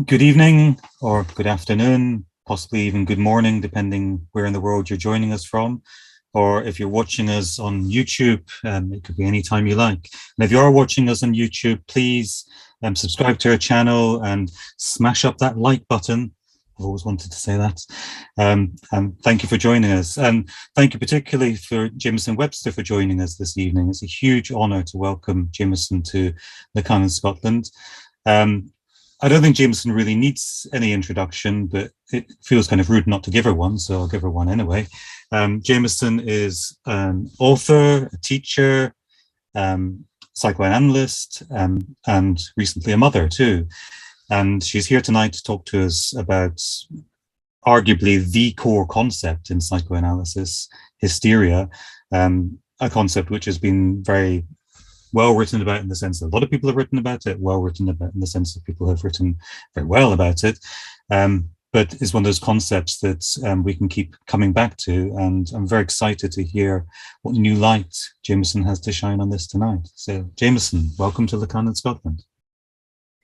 Good evening or good afternoon, possibly even good morning, depending where in the world you're joining us from. Or if you're watching us on YouTube, it could be any time you like. And if you are watching us on YouTube, please subscribe to our channel and smash up that like button. I've always wanted to say that. And thank you for joining us. And thank you particularly for Jamieson Webster for joining us this evening. It's a huge honour to welcome Jamieson to Lacan in Scotland. I don't think Jamieson really needs any introduction, but it feels kind of rude not to give her one, so I'll give her one anyway. Jamieson is an author, a teacher, psychoanalyst, and recently a mother too. And she's here tonight to talk to us about arguably the core concept in psychoanalysis, hysteria, a concept which has been very well written about in the sense that a lot of people have written about it, well written about in the sense that people have written very well about it, but it's one of those concepts that we can keep coming back to, and I'm very excited to hear what new light Jamieson has to shine on this tonight. So Jamieson, welcome to Lacan in Scotland.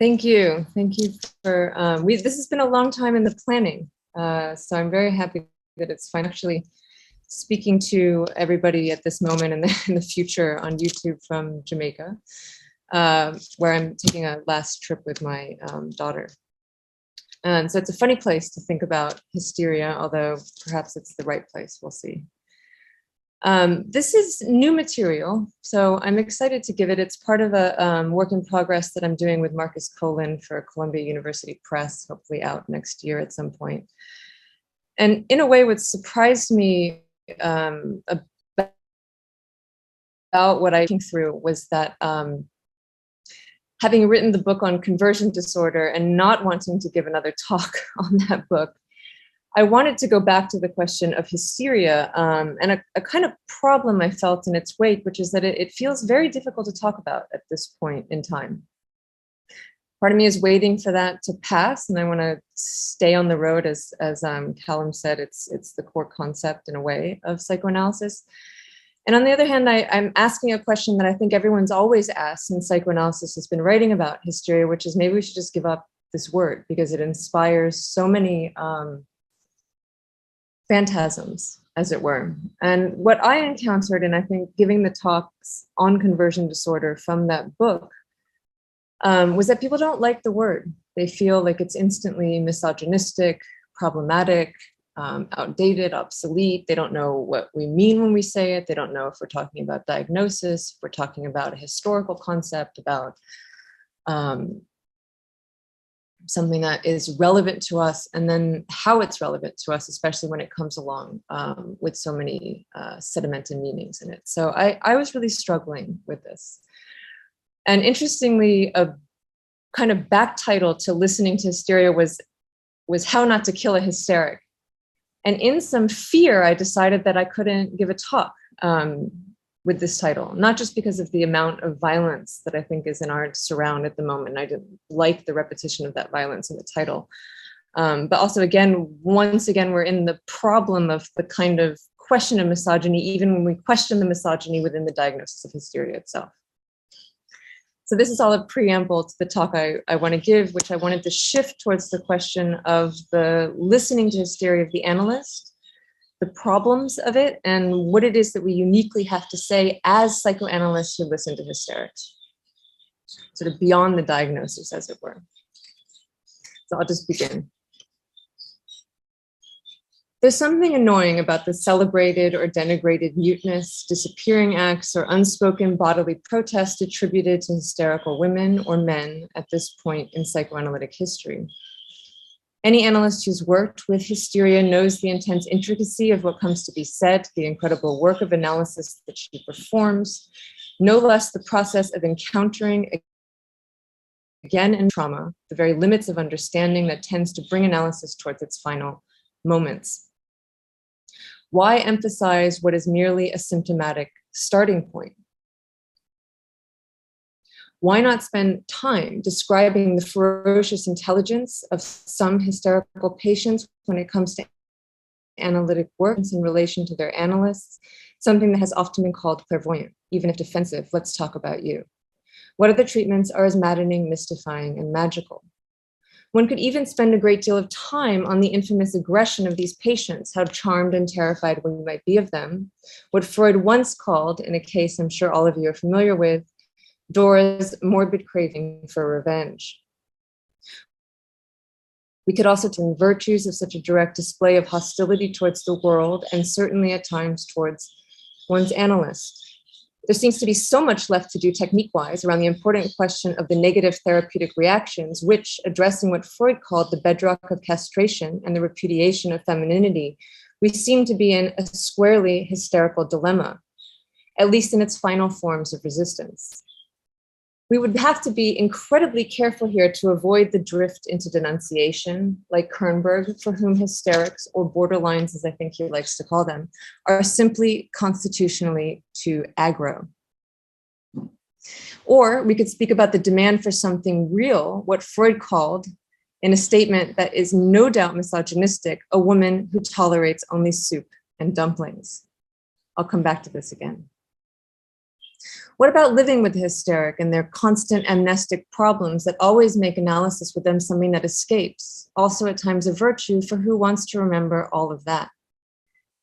Thank you. Thank you for, this has been a long time in the planning, so I'm very happy that it's fine actually speaking to everybody at this moment and in the future on YouTube from Jamaica, where I'm taking a last trip with my daughter. And so it's a funny place to think about hysteria, although perhaps it's the right place, we'll see. This is new material, so I'm excited to give it. It's part of a work in progress that I'm doing with Marcus Colin for Columbia University Press, hopefully out next year at some point. And in a way, what surprised me about what I came through was that having written the book on conversion disorder and not wanting to give another talk on that book, I wanted to go back to the question of hysteria and a kind of problem I felt in its wake, which is that it feels very difficult to talk about at this point in time. Part of me is waiting for that to pass, and I want to stay on the road, as Calum said, it's the core concept in a way of psychoanalysis. And on the other hand, I'm asking a question that I think everyone's always asked since psychoanalysis has been writing about hysteria, which is maybe we should just give up this word because it inspires so many phantasms, as it were. And what I encountered, and I think giving the talks on conversion disorder from that book, was that people don't like the word. They feel like it's instantly misogynistic, problematic, outdated, obsolete. They don't know what we mean when we say it. They don't know if we're talking about diagnosis, if we're talking about a historical concept, about something that is relevant to us, and then how it's relevant to us, especially when it comes along with so many sedimented meanings in it. So I was really struggling with this. And interestingly, a kind of back title to listening to hysteria was How Not to Kill a Hysteric. And in some fear, I decided that I couldn't give a talk with this title, not just because of the amount of violence that I think is in our surround at the moment. I didn't like the repetition of that violence in the title. But also, once again, we're in the problem of the kind of question of misogyny, even when we question the misogyny within the diagnosis of hysteria itself. So this is all a preamble to the talk I want to give, which I wanted to shift towards the question of the listening to hysteria of the analyst, the problems of it, and what it is that we uniquely have to say as psychoanalysts who listen to hysterics, sort of beyond the diagnosis, as it were. So I'll just begin. There's something annoying about the celebrated or denigrated muteness, disappearing acts, or unspoken bodily protest attributed to hysterical women or men at this point in psychoanalytic history. Any analyst who's worked with hysteria knows the intense intricacy of what comes to be said, the incredible work of analysis that she performs, no less the process of encountering again in trauma, the very limits of understanding that tends to bring analysis towards its final moments. Why emphasize what is merely a symptomatic starting point? Why not spend time describing the ferocious intelligence of some hysterical patients when it comes to analytic work in relation to their analysts, something that has often been called clairvoyant, even if defensive? Let's talk about you. What other treatments are as maddening, mystifying, and magical? One could even spend a great deal of time on the infamous aggression of these patients, how charmed and terrified one might be of them, what Freud once called, in a case I'm sure all of you are familiar with, Dora's morbid craving for revenge. We could also turn virtues of such a direct display of hostility towards the world, and certainly at times towards one's analyst. There seems to be so much left to do technique-wise around the important question of the negative therapeutic reactions, which, addressing what Freud called the bedrock of castration and the repudiation of femininity, we seem to be in a squarely hysterical dilemma, at least in its final forms of resistance. We would have to be incredibly careful here to avoid the drift into denunciation, like Kernberg, for whom hysterics, or borderlines, as I think he likes to call them, are simply constitutionally too aggro. Or we could speak about the demand for something real, what Freud called, in a statement that is no doubt misogynistic, a woman who tolerates only soup and dumplings. I'll come back to this again. What about living with the hysteric and their constant amnestic problems that always make analysis with them something that escapes, also at times a virtue for who wants to remember all of that?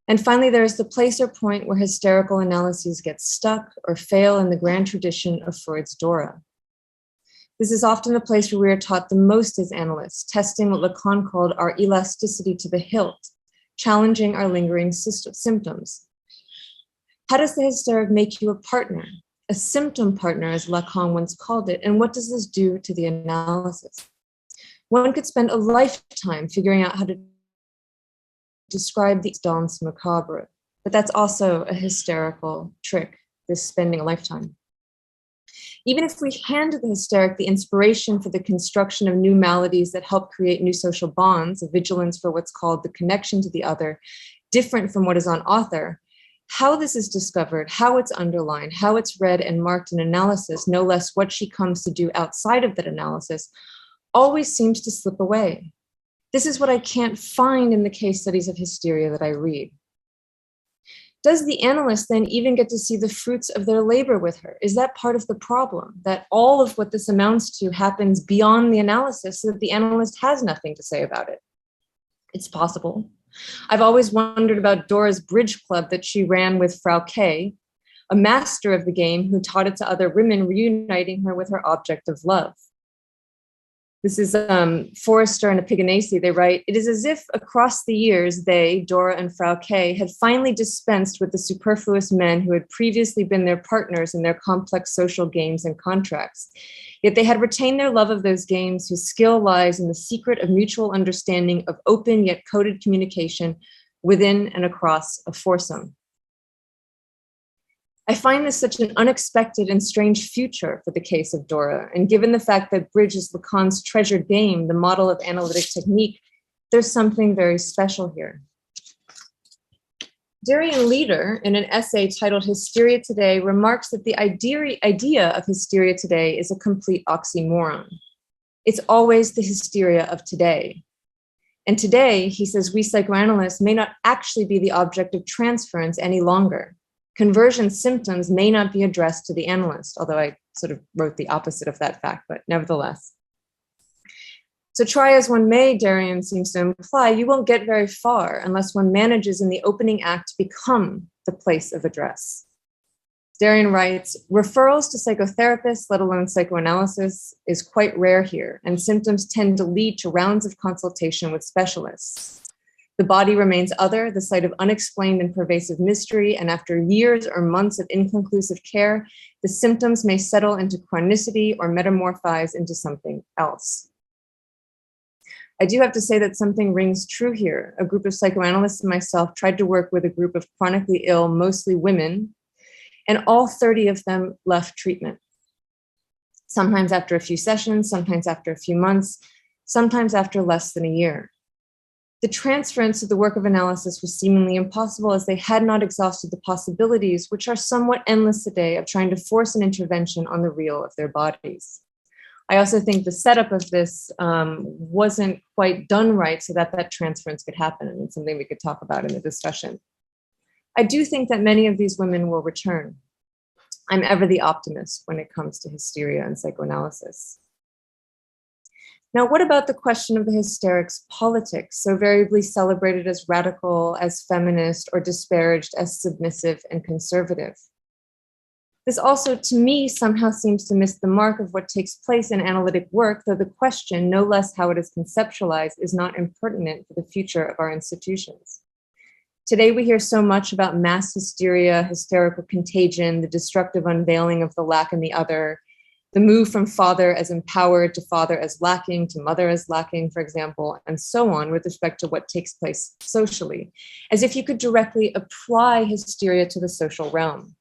And finally, there is the place or point where hysterical analyses get stuck or fail in the grand tradition of Freud's Dora. This is often the place where we are taught the most as analysts, testing what Lacan called our elasticity to the hilt, challenging our lingering symptoms. How does the hysteric make you a partner? A symptom partner, as Lacan once called it, and what does this do to the analysis? One could spend a lifetime figuring out how to describe the danse macabre, but that's also a hysterical trick, this spending a lifetime. Even if we hand to the hysteric the inspiration for the construction of new maladies that help create new social bonds, a vigilance for what's called the connection to the other, different from what is on author, how this is discovered, how it's underlined, how it's read and marked in analysis, no less what she comes to do outside of that analysis, always seems to slip away. This is what I can't find in the case studies of hysteria that I read. Does the analyst then even get to see the fruits of their labor with her? Is that part of the problem, that all of what this amounts to happens beyond the analysis so that the analyst has nothing to say about it? It's possible. I've always wondered about Dora's bridge club that she ran with Frau K, a master of the game who taught it to other women, reuniting her with her object of love. This is Forrester and Epigonacy. They write, "It is as if across the years they, Dora and Frau K, had finally dispensed with the superfluous men who had previously been their partners in their complex social games and contracts. Yet they had retained their love of those games whose skill lies in the secret of mutual understanding of open yet coded communication within and across a foursome." I find this such an unexpected and strange future for the case of Dora, and given the fact that bridge is Lacan's treasured game, the model of analytic technique, there's something very special here. Darian Leader, in an essay titled Hysteria Today, remarks that the idea of hysteria today is a complete oxymoron. It's always the hysteria of today. And today, he says, we psychoanalysts may not actually be the object of transference any longer. Conversion symptoms may not be addressed to the analyst, although I sort of wrote the opposite of that fact, but nevertheless. So try as one may, Darian seems to imply, you won't get very far unless one manages in the opening act to become the place of address. Darian writes, referrals to psychotherapists, let alone psychoanalysis, is quite rare here, and symptoms tend to lead to rounds of consultation with specialists. The body remains other, the site of unexplained and pervasive mystery, and after years or months of inconclusive care, the symptoms may settle into chronicity or metamorphose into something else. I do have to say that something rings true here. A group of psychoanalysts and myself tried to work with a group of chronically ill, mostly women, and all 30 of them left treatment. Sometimes after a few sessions, sometimes after a few months, sometimes after less than a year. The transference of the work of analysis was seemingly impossible as they had not exhausted the possibilities, which are somewhat endless today, of trying to force an intervention on the real of their bodies. I also think the setup of this wasn't quite done right so that that transference could happen, and it's something we could talk about in the discussion. I do think that many of these women will return. I'm ever the optimist when it comes to hysteria and psychoanalysis. Now, what about the question of the hysteric's politics, so variably celebrated as radical, as feminist, or disparaged as submissive and conservative? This also, to me, somehow seems to miss the mark of what takes place in analytic work, though the question, no less how it is conceptualized, is not impertinent for the future of our institutions. Today, we hear so much about mass hysteria, hysterical contagion, the destructive unveiling of the lack in the other, the move from father as empowered to father as lacking to mother as lacking, for example, and so on with respect to what takes place socially, as if you could directly apply hysteria to the social realm.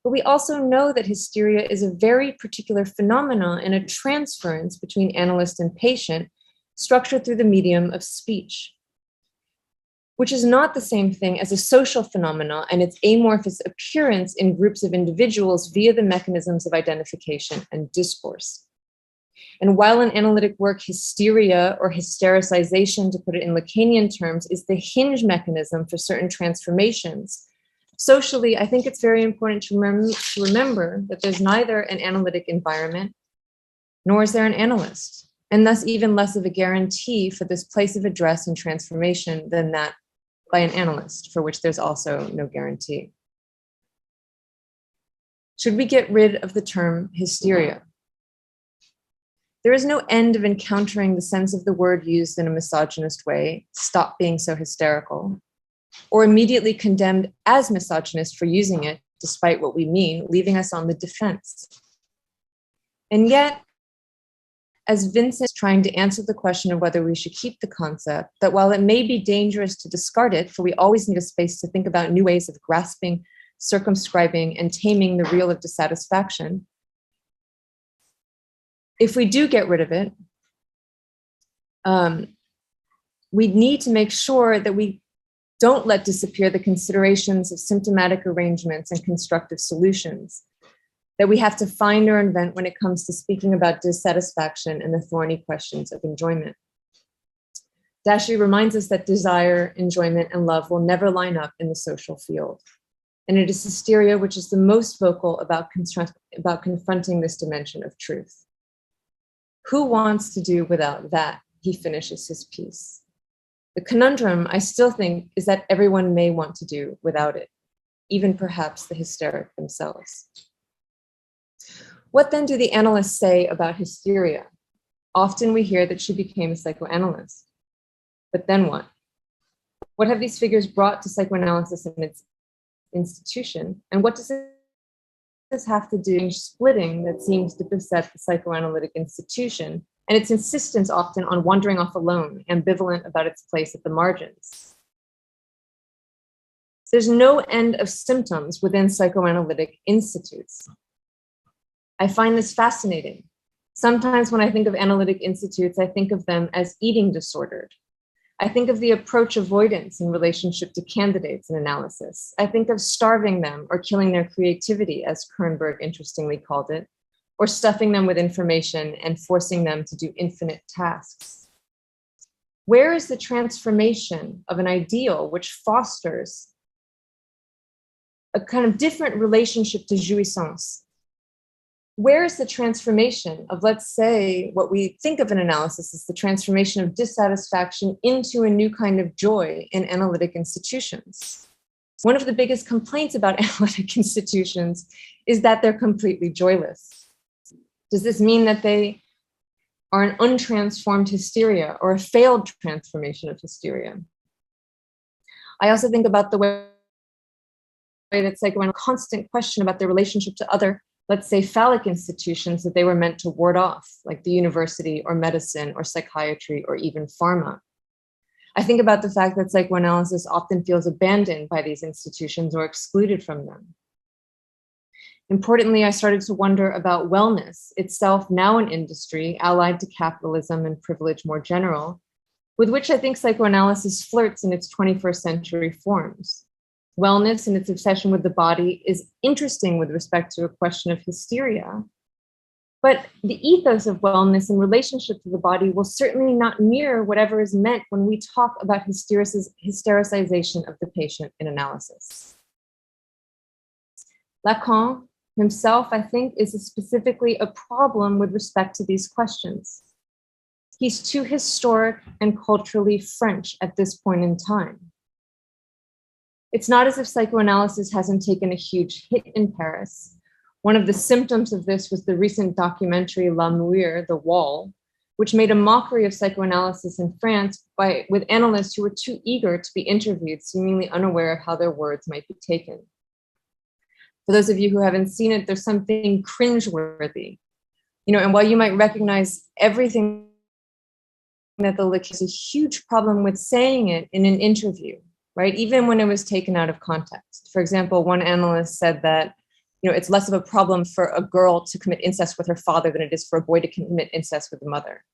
But we also know that hysteria is a very particular phenomenon and a transference between analyst and patient structured through the medium of speech, which is not the same thing as a social phenomenon and its amorphous appearance in groups of individuals via the mechanisms of identification and discourse. And while in analytic work, hysteria or hystericization, to put it in Lacanian terms, is the hinge mechanism for certain transformations, socially, I think it's very important to remember that there's neither an analytic environment, nor is there an analyst, and thus even less of a guarantee for this place of address and transformation than that by an analyst, for which there's also no guarantee. Should we get rid of the term hysteria? There is no end of encountering the sense of the word used in a misogynist way, stop being so hysterical, or immediately condemned as misogynist for using it, despite what we mean, leaving us on the defense. And yet, as Vincent is trying to answer the question of whether we should keep the concept, that while it may be dangerous to discard it, for we always need a space to think about new ways of grasping, circumscribing, and taming the reel of dissatisfaction, if we do get rid of it, we need to make sure that we don't let disappear the considerations of symptomatic arrangements and constructive solutions that we have to find or invent when it comes to speaking about dissatisfaction and the thorny questions of enjoyment. Dashry reminds us that desire, enjoyment, and love will never line up in the social field. And it is hysteria which is the most vocal about confronting this dimension of truth. Who wants to do without that? He finishes his piece. The conundrum, I still think, is that everyone may want to do without it, even perhaps the hysteric themselves. What then do the analysts say about hysteria? Often we hear that she became a psychoanalyst. But then what? What have these figures brought to psychoanalysis in its institution? And what does this have to do with splitting that seems to beset the psychoanalytic institution and its insistence often on wandering off alone, ambivalent about its place at the margins? There's no end of symptoms within psychoanalytic institutes. I find this fascinating. Sometimes when I think of analytic institutes, I think of them as eating disordered. I think of the approach avoidance in relationship to candidates in analysis. I think of starving them or killing their creativity, as Kernberg interestingly called it, or stuffing them with information and forcing them to do infinite tasks. Where is the transformation of an ideal which fosters a kind of different relationship to jouissance? Where is the transformation of, let's say, what we think of in analysis as the transformation of dissatisfaction into a new kind of joy in analytic institutions? One of the biggest complaints about analytic institutions is that they're completely joyless. Does this mean that they are an untransformed hysteria or a failed transformation of hysteria? I also think about the way that psychoanalysis, a constant question about their relationship to other, let's say, phallic institutions that they were meant to ward off, like the university or medicine or psychiatry or even pharma. I think about the fact that psychoanalysis often feels abandoned by these institutions or excluded from them. Importantly, I started to wonder about wellness, itself now an industry allied to capitalism and privilege more general, with which I think psychoanalysis flirts in its 21st century forms. Wellness and its obsession with the body is interesting with respect to a question of hysteria. But the ethos of wellness in relationship to the body will certainly not mirror whatever is meant when we talk about hystericization of the patient in analysis. Lacan himself, I think, is specifically a problem with respect to these questions. He's too historic and culturally French at this point in time. It's not as if psychoanalysis hasn't taken a huge hit in Paris. One of the symptoms of this was the recent documentary La Muir, The Wall, which made a mockery of psychoanalysis in France with analysts who were too eager to be interviewed, seemingly unaware of how their words might be taken. For those of you who haven't seen it, there's something cringeworthy, and while you might recognize everything that the Lacan has a huge problem with saying it in an interview, right? Even when it was taken out of context. For example, one analyst said that, it's less of a problem for a girl to commit incest with her father than it is for a boy to commit incest with a mother.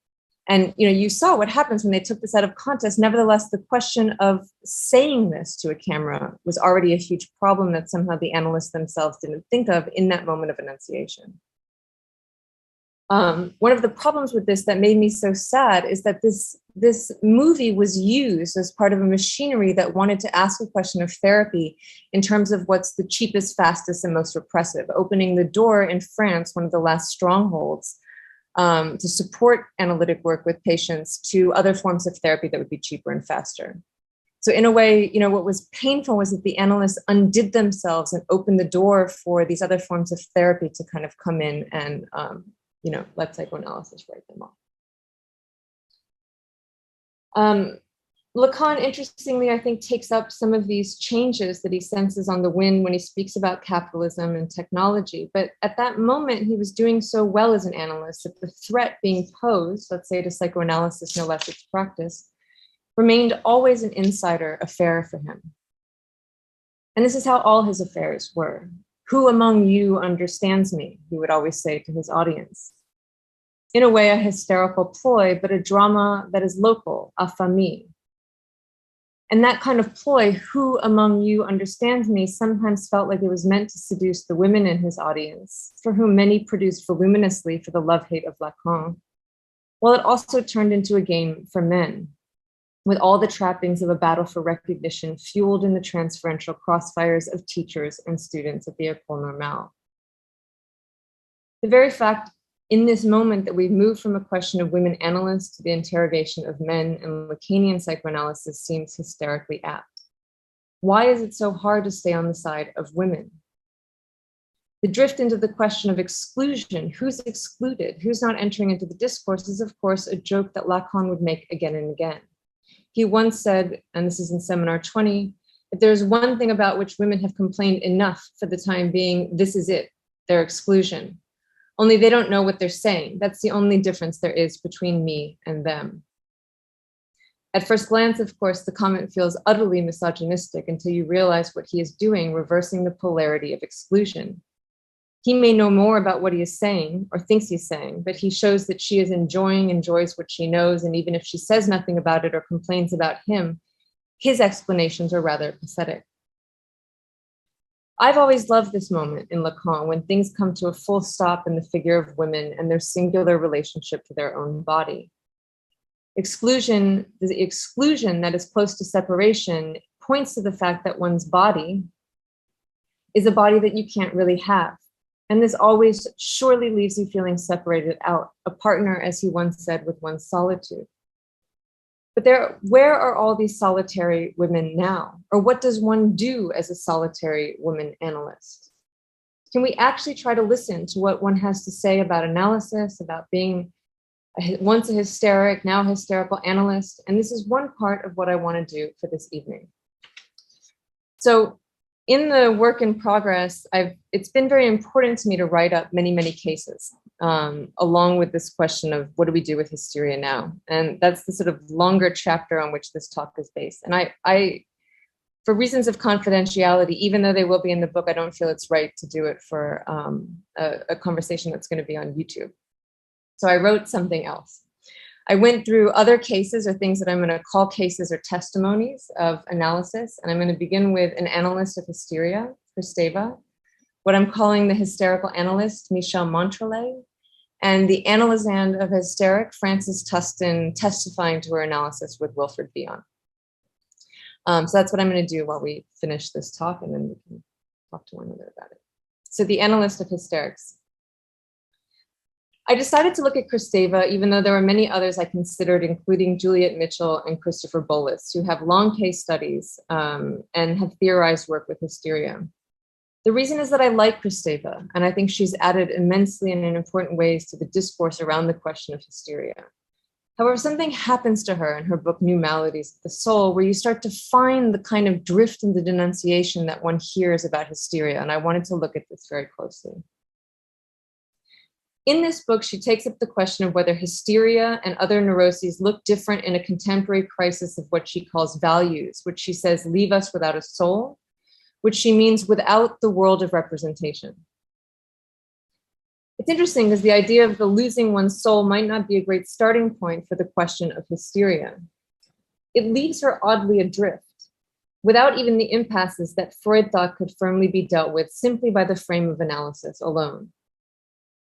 And, you saw what happens when they took this out of context. Nevertheless, the question of saying this to a camera was already a huge problem that somehow the analysts themselves didn't think of in that moment of enunciation. One of the problems with this that made me so sad is that this movie was used as part of a machinery that wanted to ask a question of therapy in terms of what's the cheapest, fastest, and most repressive, opening the door in France, one of the last strongholds, to support analytic work with patients to other forms of therapy that would be cheaper and faster. So in a way, what was painful was that the analysts undid themselves and opened the door for these other forms of therapy to kind of come in and let psychoanalysis write them off. Lacan, interestingly, I think, takes up some of these changes that he senses on the wind when he speaks about capitalism and technology. But at that moment, he was doing so well as an analyst that the threat being posed, let's say to psychoanalysis, no less its practice, remained always an insider affair for him. And this is how all his affairs were. Who among you understands me? He would always say to his audience. In a way, a hysterical ploy, but a drama that is local, a famille. And that kind of ploy, who among you understands me, sometimes felt like it was meant to seduce the women in his audience, for whom many produced voluminously for the love-hate of Lacan, while it also turned into a game for men, with all the trappings of a battle for recognition fueled in the transferential crossfires of teachers and students at the École Normale. The very fact in this moment that we've moved from a question of women analysts to the interrogation of men and Lacanian psychoanalysis seems hysterically apt. Why is it so hard to stay on the side of women? The drift into the question of exclusion, who's excluded, who's not entering into the discourse, is of course a joke that Lacan would make again and again. He once said, and this is in Seminar 20, if there's one thing about which women have complained enough for the time being, this is it, their exclusion. Only they don't know what they're saying. That's the only difference there is between me and them. At first glance, of course, the comment feels utterly misogynistic until you realize what he is doing, reversing the polarity of exclusion. He may know more about what he is saying or thinks he's saying, but he shows that she is enjoys what she knows, and even if she says nothing about it or complains about him, his explanations are rather pathetic. I've always loved this moment in Lacan when things come to a full stop in the figure of women and their singular relationship to their own body. The exclusion that is close to separation points to the fact that one's body is a body that you can't really have. And this always surely leaves you feeling separated out, a partner, as he once said, with one's solitude. But where are all these solitary women now? Or what does one do as a solitary woman analyst? Can we actually try to listen to what one has to say about analysis, about being once a hysteric, now a hysterical analyst? And this is one part of what I want to do for this evening. So in the work in progress, it's been very important to me to write up many, many cases, along with this question of what do we do with hysteria now? And that's the sort of longer chapter on which this talk is based. And I for reasons of confidentiality, even though they will be in the book, I don't feel it's right to do it for a conversation that's going to be on YouTube. So I wrote something else. I went through other cases or things that I'm going to call cases or testimonies of analysis. And I'm going to begin with an analyst of hysteria, Kristeva, what I'm calling the hysterical analyst, Michel Montrelet, and the analysand of hysteric, Frances Tustin, testifying to her analysis with Wilfred Bion. So that's what I'm going to do while we finish this talk, and then we can talk to one another about it. So the analyst of hysterics. I decided to look at Kristeva, even though there were many others I considered, including Juliet Mitchell and Christopher Bolus, who have long case studies and have theorized work with hysteria. The reason is that I like Kristeva, and I think she's added immensely and in important ways to the discourse around the question of hysteria. However, something happens to her in her book, New Maladies of the Soul, where you start to find the kind of drift in the denunciation that one hears about hysteria, and I wanted to look at this very closely. In this book, she takes up the question of whether hysteria and other neuroses look different in a contemporary crisis of what she calls values, which she says leave us without a soul, which she means without the world of representation. It's interesting because the idea of the losing one's soul might not be a great starting point for the question of hysteria. It leaves her oddly adrift, without even the impasses that Freud thought could firmly be dealt with simply by the frame of analysis alone.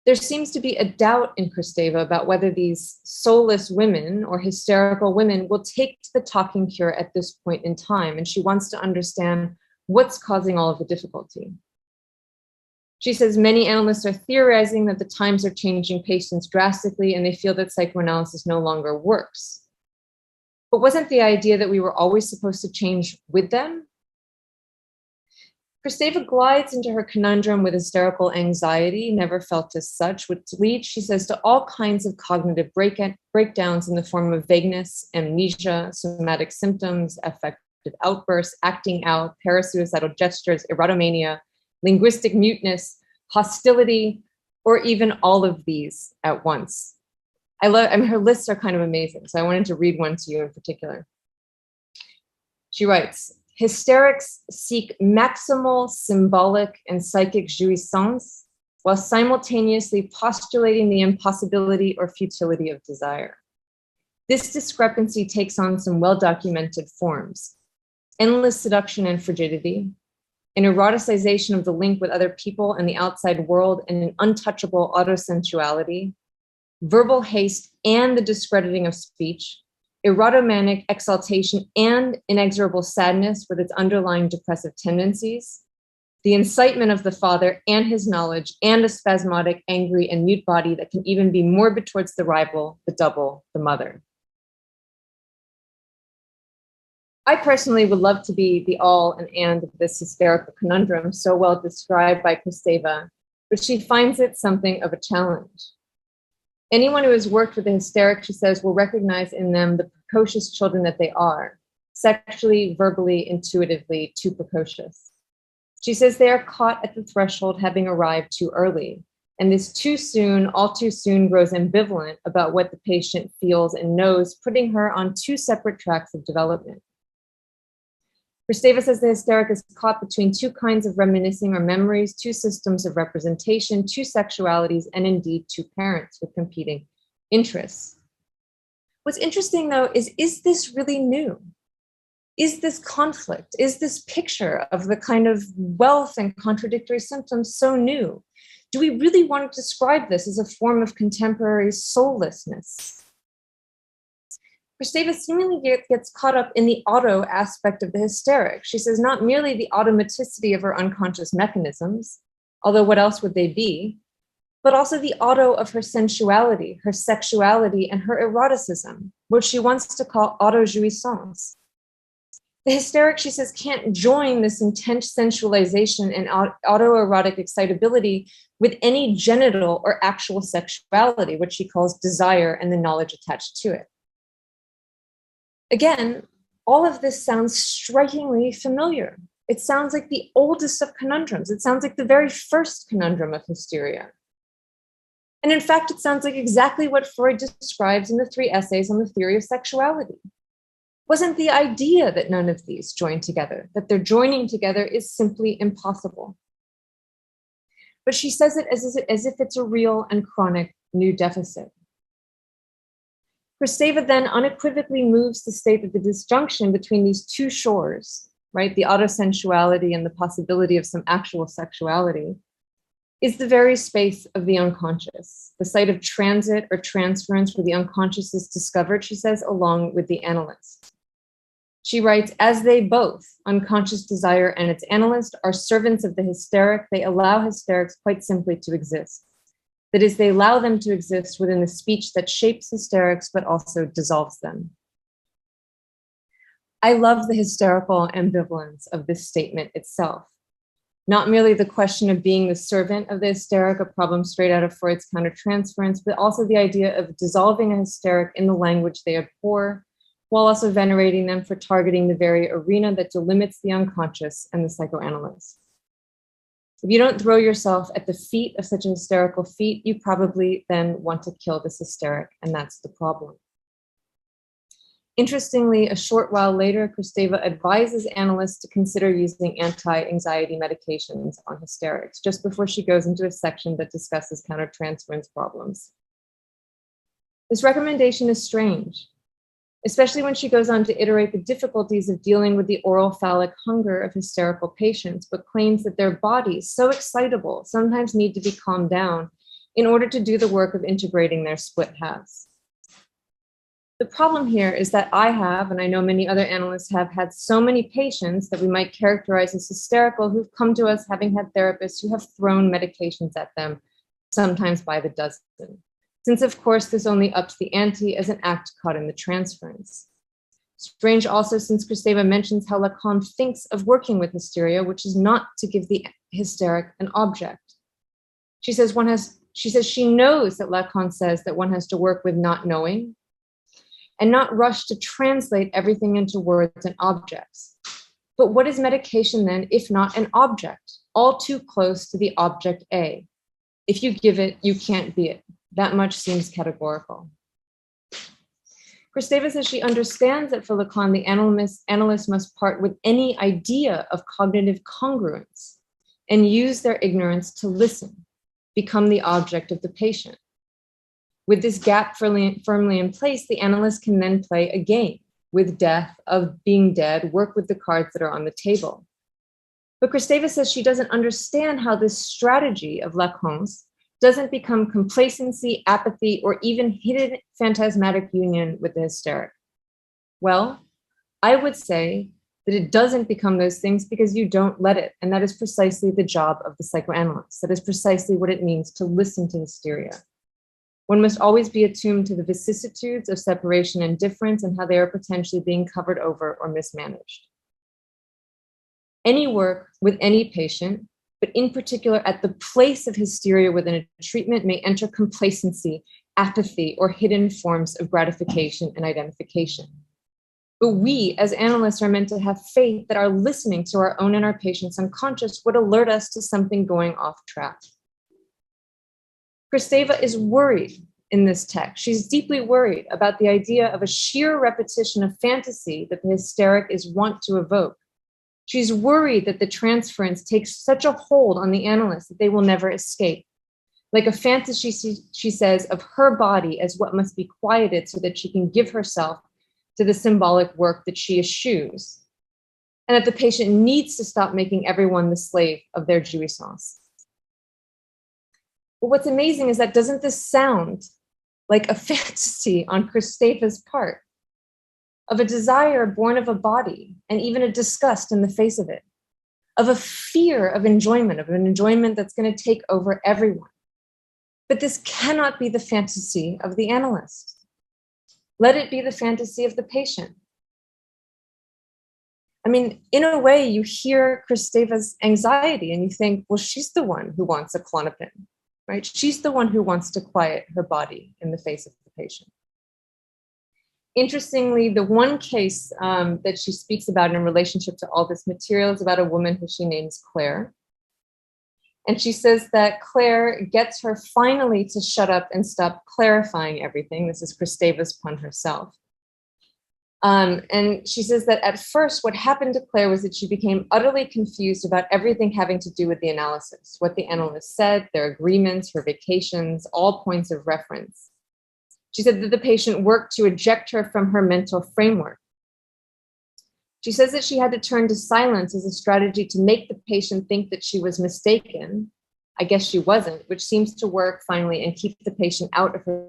There seems to be a doubt in Kristeva about whether these soulless women or hysterical women will take to the talking cure at this point in time, and she wants to understand what's causing all of the difficulty. She says many analysts are theorizing that the times are changing patients drastically and they feel that psychoanalysis no longer works. But wasn't the idea that we were always supposed to change with them? Kristeva glides into her conundrum with hysterical anxiety, never felt as such, which leads, she says, to all kinds of cognitive breakdowns in the form of vagueness, amnesia, somatic symptoms, affective outbursts, acting out, parasuicidal gestures, erotomania, linguistic muteness, hostility, or even all of these at once. Her lists are kind of amazing, so I wanted to read one to you in particular. She writes, hysterics seek maximal symbolic and psychic jouissance while simultaneously postulating the impossibility or futility of desire. This discrepancy takes on some well-documented forms: endless seduction and frigidity, an eroticization of the link with other people and the outside world, and an untouchable autosensuality, verbal haste and the discrediting of speech, erotomanic exaltation and inexorable sadness with its underlying depressive tendencies, the incitement of the father and his knowledge, and a spasmodic, angry, and mute body that can even be morbid towards the rival, the double, the mother. I personally would love to be the all and of this hysterical conundrum so well described by Kristeva, but she finds it something of a challenge. Anyone who has worked with a hysteric, she says, will recognize in them the precocious children that they are, sexually, verbally, intuitively, too precocious. She says they are caught at the threshold having arrived too early, and this too soon, all too soon, grows ambivalent about what the patient feels and knows, putting her on two separate tracks of development. Kristeva says the hysteric is caught between two kinds of reminiscing or memories, two systems of representation, two sexualities, and indeed two parents with competing interests. What's interesting, though, is this really new? Is this conflict? Is this picture of the kind of wealth and contradictory symptoms so new? Do we really want to describe this as a form of contemporary soullessness? Kristeva seemingly gets caught up in the auto aspect of the hysteric. She says not merely the automaticity of her unconscious mechanisms, although what else would they be, but also the auto of her sensuality, her sexuality, and her eroticism, which she wants to call auto-jouissance. The hysteric, she says, can't join this intense sensualization and autoerotic excitability with any genital or actual sexuality, which she calls desire and the knowledge attached to it. Again, all of this sounds strikingly familiar. It sounds like the oldest of conundrums. It sounds like the very first conundrum of hysteria. And in fact, it sounds like exactly what Freud describes in the 3 essays on the theory of sexuality. Wasn't the idea that none of these join together, that their joining together is simply impossible? But she says it as if it's a real and chronic new deficit. Kristeva then unequivocally moves to state that the disjunction between these two shores, right, the autosensuality and the possibility of some actual sexuality, is the very space of the unconscious, the site of transit or transference where the unconscious is discovered, she says, along with the analyst. She writes, as they both, unconscious desire and its analyst, are servants of the hysteric, they allow hysterics quite simply to exist. That is, they allow them to exist within the speech that shapes hysterics, but also dissolves them. I love the hysterical ambivalence of this statement itself. Not merely the question of being the servant of the hysteric, a problem straight out of Freud's countertransference, but also the idea of dissolving a hysteric in the language they abhor, while also venerating them for targeting the very arena that delimits the unconscious and the psychoanalyst. If you don't throw yourself at the feet of such a hysterical feat, you probably then want to kill this hysteric, and that's the problem. Interestingly, a short while later, Kristeva advises analysts to consider using anti-anxiety medications on hysterics, just before she goes into a section that discusses countertransference problems. This recommendation is strange, especially when she goes on to iterate the difficulties of dealing with the oral phallic hunger of hysterical patients, but claims that their bodies, so excitable, sometimes need to be calmed down in order to do the work of integrating their split halves. The problem here is that I have, and I know many other analysts have, had so many patients that we might characterize as hysterical who've come to us having had therapists who have thrown medications at them, sometimes by the dozen. Since, of course, this only ups the ante as an act caught in the transference. Strange also, since Kristeva mentions how Lacan thinks of working with hysteria, which is not to give the hysteric an object. She says she knows that Lacan says that one has to work with not knowing, and not rush to translate everything into words and objects. But what is medication then, if not an object, all too close to the object A? If you give it, you can't be it. That much seems categorical. Kristeva says she understands that for Lacan, the analyst must part with any idea of cognitive congruence and use their ignorance to listen, become the object of the patient. With this gap firmly in place, the analyst can then play a game with death, of being dead, work with the cards that are on the table. But Kristeva says she doesn't understand how this strategy of Lacan's doesn't become complacency, apathy, or even hidden phantasmatic union with the hysteric. Well, I would say that it doesn't become those things because you don't let it. And that is precisely the job of the psychoanalyst. That is precisely what it means to listen to hysteria. One must always be attuned to the vicissitudes of separation and difference and how they are potentially being covered over or mismanaged. Any work with any patient, but in particular at the place of hysteria within a treatment, may enter complacency, apathy, or hidden forms of gratification and identification. But we, as analysts, are meant to have faith that our listening to our own and our patients' unconscious would alert us to something going off track. Kristeva is worried in this text. She's deeply worried about the idea of a sheer repetition of fantasy that the hysteric is wont to evoke. She's worried that the transference takes such a hold on the analyst that they will never escape. Like a fantasy, she says, of her body as what must be quieted so that she can give herself to the symbolic work that she eschews. And that the patient needs to stop making everyone the slave of their jouissance. But what's amazing is that doesn't this sound like a fantasy on Kristeva's part? Of a desire born of a body, and even a disgust in the face of it, of a fear of enjoyment, of an enjoyment that's going to take over everyone. But this cannot be the fantasy of the analyst. Let it be the fantasy of the patient. I mean, in a way, you hear Kristeva's anxiety and you think, well, she's the one who wants a Klonopin, right? She's the one who wants to quiet her body in the face of the patient. Interestingly, the one case that she speaks about in relationship to all this material is about a woman who she names Claire. And she says that Claire gets her finally to shut up and stop clarifying everything. This is Kristeva's pun herself. And she says that at first what happened to Claire was that she became utterly confused about everything having to do with the analysis, what the analyst said, their agreements, her vacations, all points of reference. She said that the patient worked to eject her from her mental framework. She says that she had to turn to silence as a strategy to make the patient think that she was mistaken. I guess she wasn't, which seems to work finally and keep the patient out of her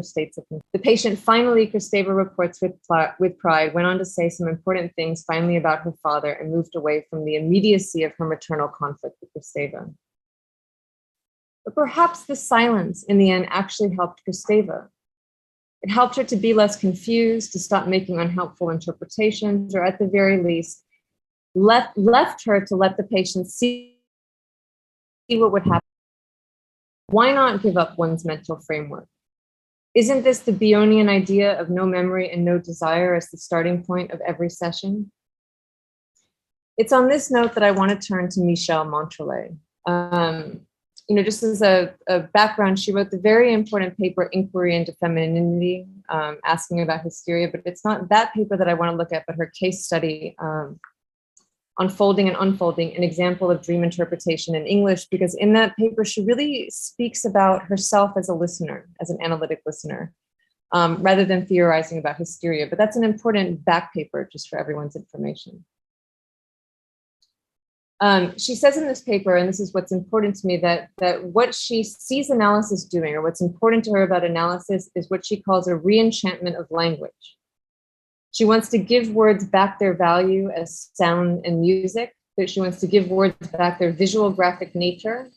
states of confusion. The patient finally, Kristeva reports with pride, went on to say some important things finally about her father and moved away from the immediacy of her maternal conflict with Kristeva. But perhaps the silence in the end actually helped Kristeva. It helped her to be less confused, to stop making unhelpful interpretations, or at the very least, left her to let the patient see what would happen. Why not give up one's mental framework? Isn't this the Bionian idea of no memory and no desire as the starting point of every session? It's on this note that I want to turn to Michelle Montrellet. Just as a background, she wrote the very important paper, Inquiry into Femininity, asking about hysteria, but it's not that paper that I want to look at, but her case study, Unfolding and Unfolding, an example of dream interpretation in English, because in that paper, she really speaks about herself as a listener, as an analytic listener, rather than theorizing about hysteria. But that's an important back paper just for everyone's information. She says in this paper, and this is what's important to me, that what she sees analysis doing, or what's important to her about analysis, is what she calls a re-enchantment of language. She wants to give words back their value as sound and music, that she wants to give words back their visual graphic nature,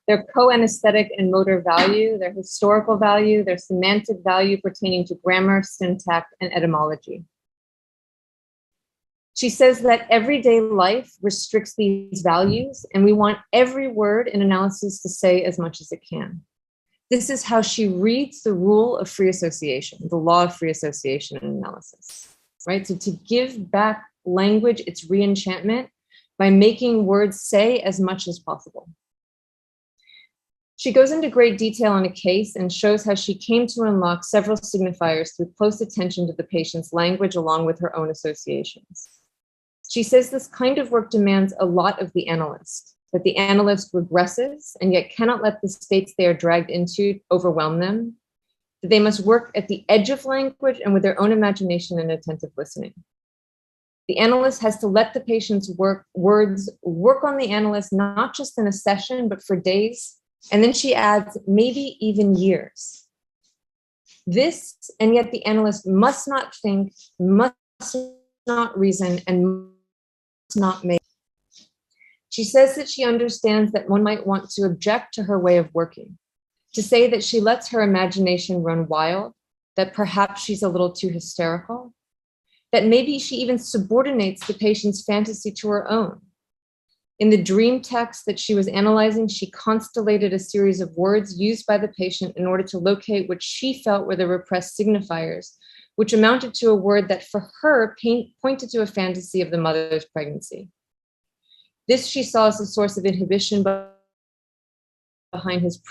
their co-anesthetic and motor value, their historical value, their semantic value pertaining to grammar, syntax, and etymology. She says that everyday life restricts these values, and we want every word in analysis to say as much as it can. This is how she reads the rule of free association, the law of free association in analysis, right? So to give back language its re-enchantment by making words say as much as possible. She goes into great detail on a case and shows how she came to unlock several signifiers through close attention to the patient's language along with her own associations. She says this kind of work demands a lot of the analyst, that the analyst regresses and yet cannot let the states they are dragged into overwhelm them, that they must work at the edge of language and with their own imagination and attentive listening. The analyst has to let the patient's words work on the analyst, not just in a session, but for days. And then she adds, maybe even years. This, and yet the analyst must not think, must not reason, and must not make. She says that she understands that one might want to object to her way of working, to say that she lets her imagination run wild, that perhaps she's a little too hysterical, that maybe she even subordinates the patient's fantasy to her own. In the dream text that she was analyzing, she constellated a series of words used by the patient in order to locate what she felt were the repressed signifiers, which amounted to a word that for her pointed to a fantasy of the mother's pregnancy. This she saw as a source of inhibition behind his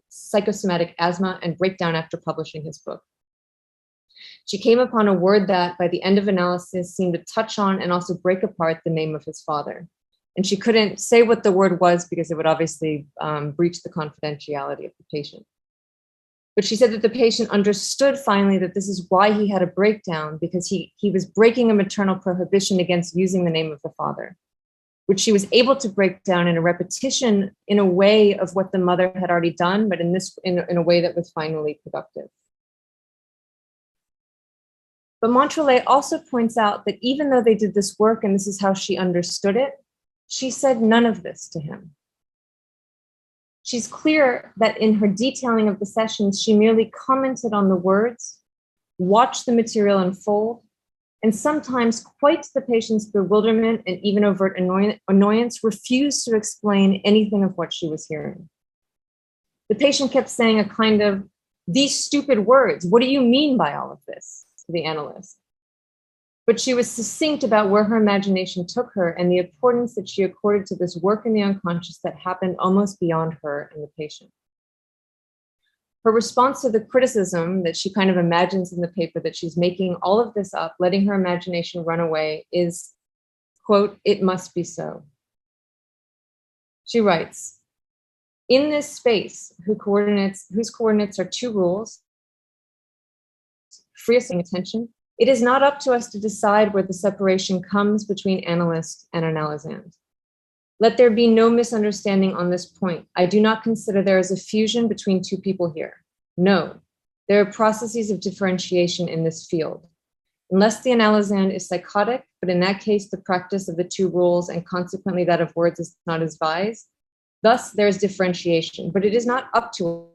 psychosomatic asthma and breakdown after publishing his book. She came upon a word that, by the end of analysis, seemed to touch on and also break apart the name of his father. And she couldn't say what the word was because it would obviously breach the confidentiality of the patient. But she said that the patient understood finally that this is why he had a breakdown, because he was breaking a maternal prohibition against using the name of the father, which she was able to break down in a repetition in a way of what the mother had already done, but in a way that was finally productive. But Montrellet also points out that even though they did this work, and this is how she understood it, she said none of this to him. She's clear that in her detailing of the sessions, she merely commented on the words, watched the material unfold, and sometimes, quite to the patient's bewilderment and even overt annoyance, refused to explain anything of what she was hearing. The patient kept saying a kind of, "These stupid words, what do you mean by all of this?" to the analyst. But she was succinct about where her imagination took her and the importance that she accorded to this work in the unconscious that happened almost beyond her and the patient. Her response to the criticism that she kind of imagines in the paper that she's making all of this up, letting her imagination run away, is, quote, "It must be so." She writes, "In this space, whose coordinates are two rules, free attention, it is not up to us to decide where the separation comes between analyst and analysand. Let there be no misunderstanding on this point. I do not consider there is a fusion between two people here. No, there are processes of differentiation in this field. Unless the analysand is psychotic, but in that case, the practice of the two rules and consequently that of words is not advised, Thus, there is differentiation, but it is not up to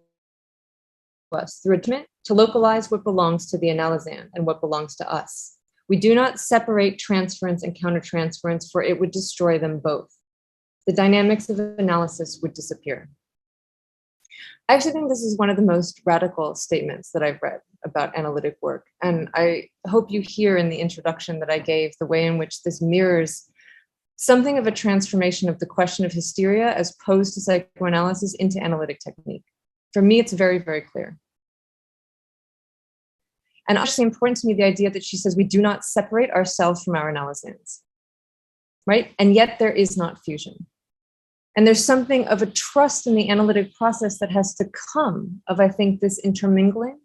us through judgment to localize what belongs to the analysand and what belongs to us. We do not separate transference and countertransference, for it would destroy them both. The dynamics of analysis would disappear. I actually think this is one of the most radical statements that I've read about analytic work. And I hope you hear in the introduction that I gave the way in which this mirrors something of a transformation of the question of hysteria as posed to psychoanalysis into analytic technique. For me, it's very, very clear. And actually important to me, the idea that she says we do not separate ourselves from our analysands, right? And yet there is not fusion. And there's something of a trust in the analytic process that has to come of, I think, this intermingling,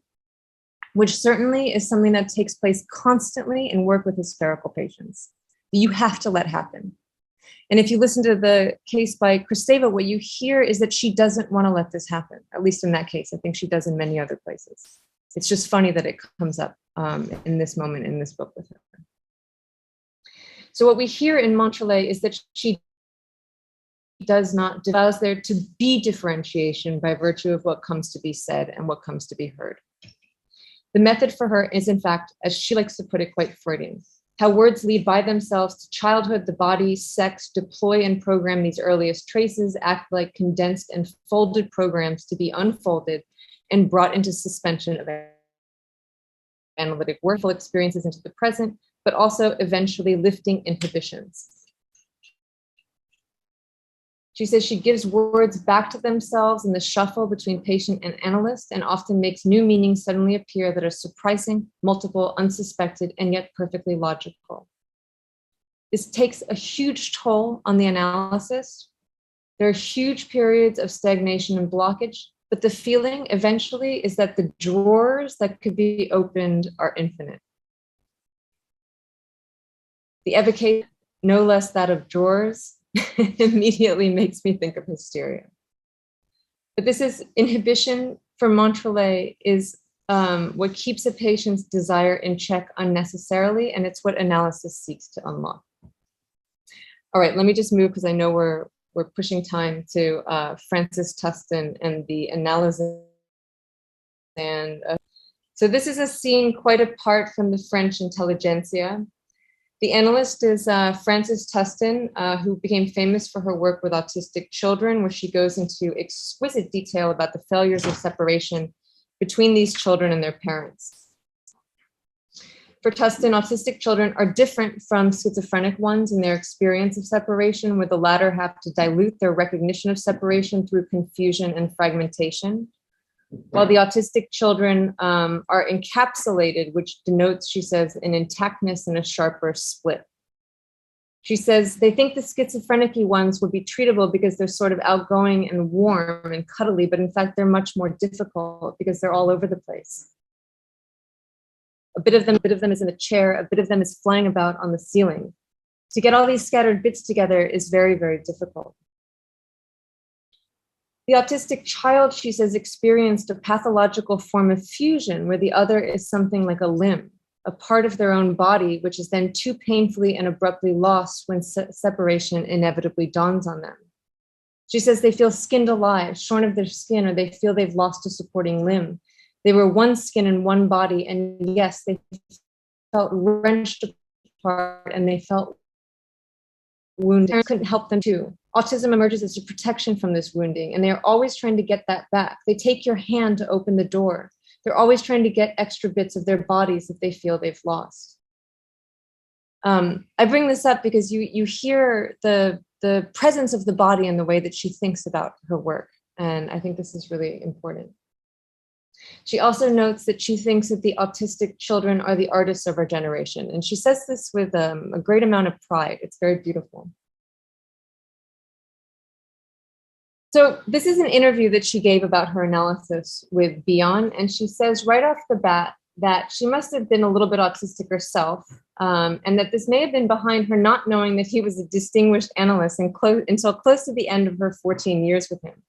which certainly is something that takes place constantly in work with hysterical patients. You have to let happen. And if you listen to the case by Kristeva, what you hear is that she doesn't want to let this happen, at least in that case. I think she does in many other places. It's just funny that it comes up in this moment in this book with her. So what we hear in Montrellet is that she does not allows there to be differentiation by virtue of what comes to be said and what comes to be heard. The method for her is, in fact, as she likes to put it, quite Freudian. How words lead by themselves to childhood, the body, sex, deploy and program these earliest traces, act like condensed and folded programs to be unfolded and brought into suspension of analytic workful experiences into the present, but also eventually lifting inhibitions. She says she gives words back to themselves in the shuffle between patient and analyst, and often makes new meanings suddenly appear that are surprising, multiple, unsuspected, and yet perfectly logical. This takes a huge toll on the analysis. There are huge periods of stagnation and blockage, but the feeling eventually is that the drawers that could be opened are infinite. The evocation, no less that of drawers, immediately makes me think of hysteria. But this is inhibition for Montrellet is what keeps a patient's desire in check unnecessarily, and it's what analysis seeks to unlock. All right, let me just move because I know we're pushing time to Francis Tustin and the analysis. And so this is a scene quite apart from the French intelligentsia. The analyst is Frances Tustin, who became famous for her work with autistic children, where she goes into exquisite detail about the failures of separation between these children and their parents. For Tustin, autistic children are different from schizophrenic ones in their experience of separation, where the latter have to dilute their recognition of separation through confusion and fragmentation, while the autistic children are encapsulated, which denotes, she says, an intactness and a sharper split. She says they think the schizophrenic-y ones would be treatable because they're sort of outgoing and warm and cuddly, but in fact, they're much more difficult because they're all over the place. A bit of them is in a chair, a bit of them is flying about on the ceiling. To get all these scattered bits together is very, very difficult. The autistic child, she says, experienced a pathological form of fusion where the other is something like a limb, a part of their own body, which is then too painfully and abruptly lost when separation inevitably dawns on them. She says they feel skinned alive, shorn of their skin, or they feel they've lost a supporting limb. They were one skin and one body, and yes, they felt wrenched apart and they felt wounded. Parents couldn't help them too. Autism emerges as a protection from this wounding, and they're always trying to get that back. They take your hand to open the door. They're always trying to get extra bits of their bodies that they feel they've lost. I bring this up because you hear the presence of the body in the way that she thinks about her work, and I think this is really important. She also notes that she thinks that the autistic children are the artists of our generation, and she says this with a great amount of pride. It's very beautiful. So this is an interview that she gave about her analysis with Bion, and she says right off the bat that she must have been a little bit autistic herself, and that this may have been behind her not knowing that he was a distinguished analyst until close to the end of her 14 years with him.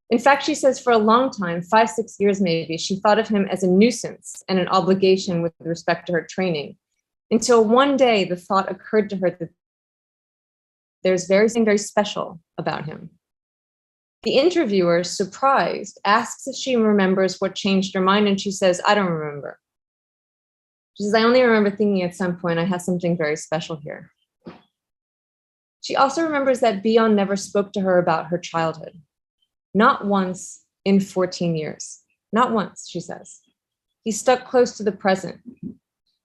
In fact, she says for a long time, 5-6 years maybe, she thought of him as a nuisance and an obligation with respect to her training, until one day the thought occurred to her that there's something very special about him. The interviewer, surprised, asks if she remembers what changed her mind, and she says, I don't remember. She says, I only remember thinking at some point I have something very special here. She also remembers that Bion never spoke to her about her childhood. Not once in 14 years. Not once, she says. He stuck close to the present.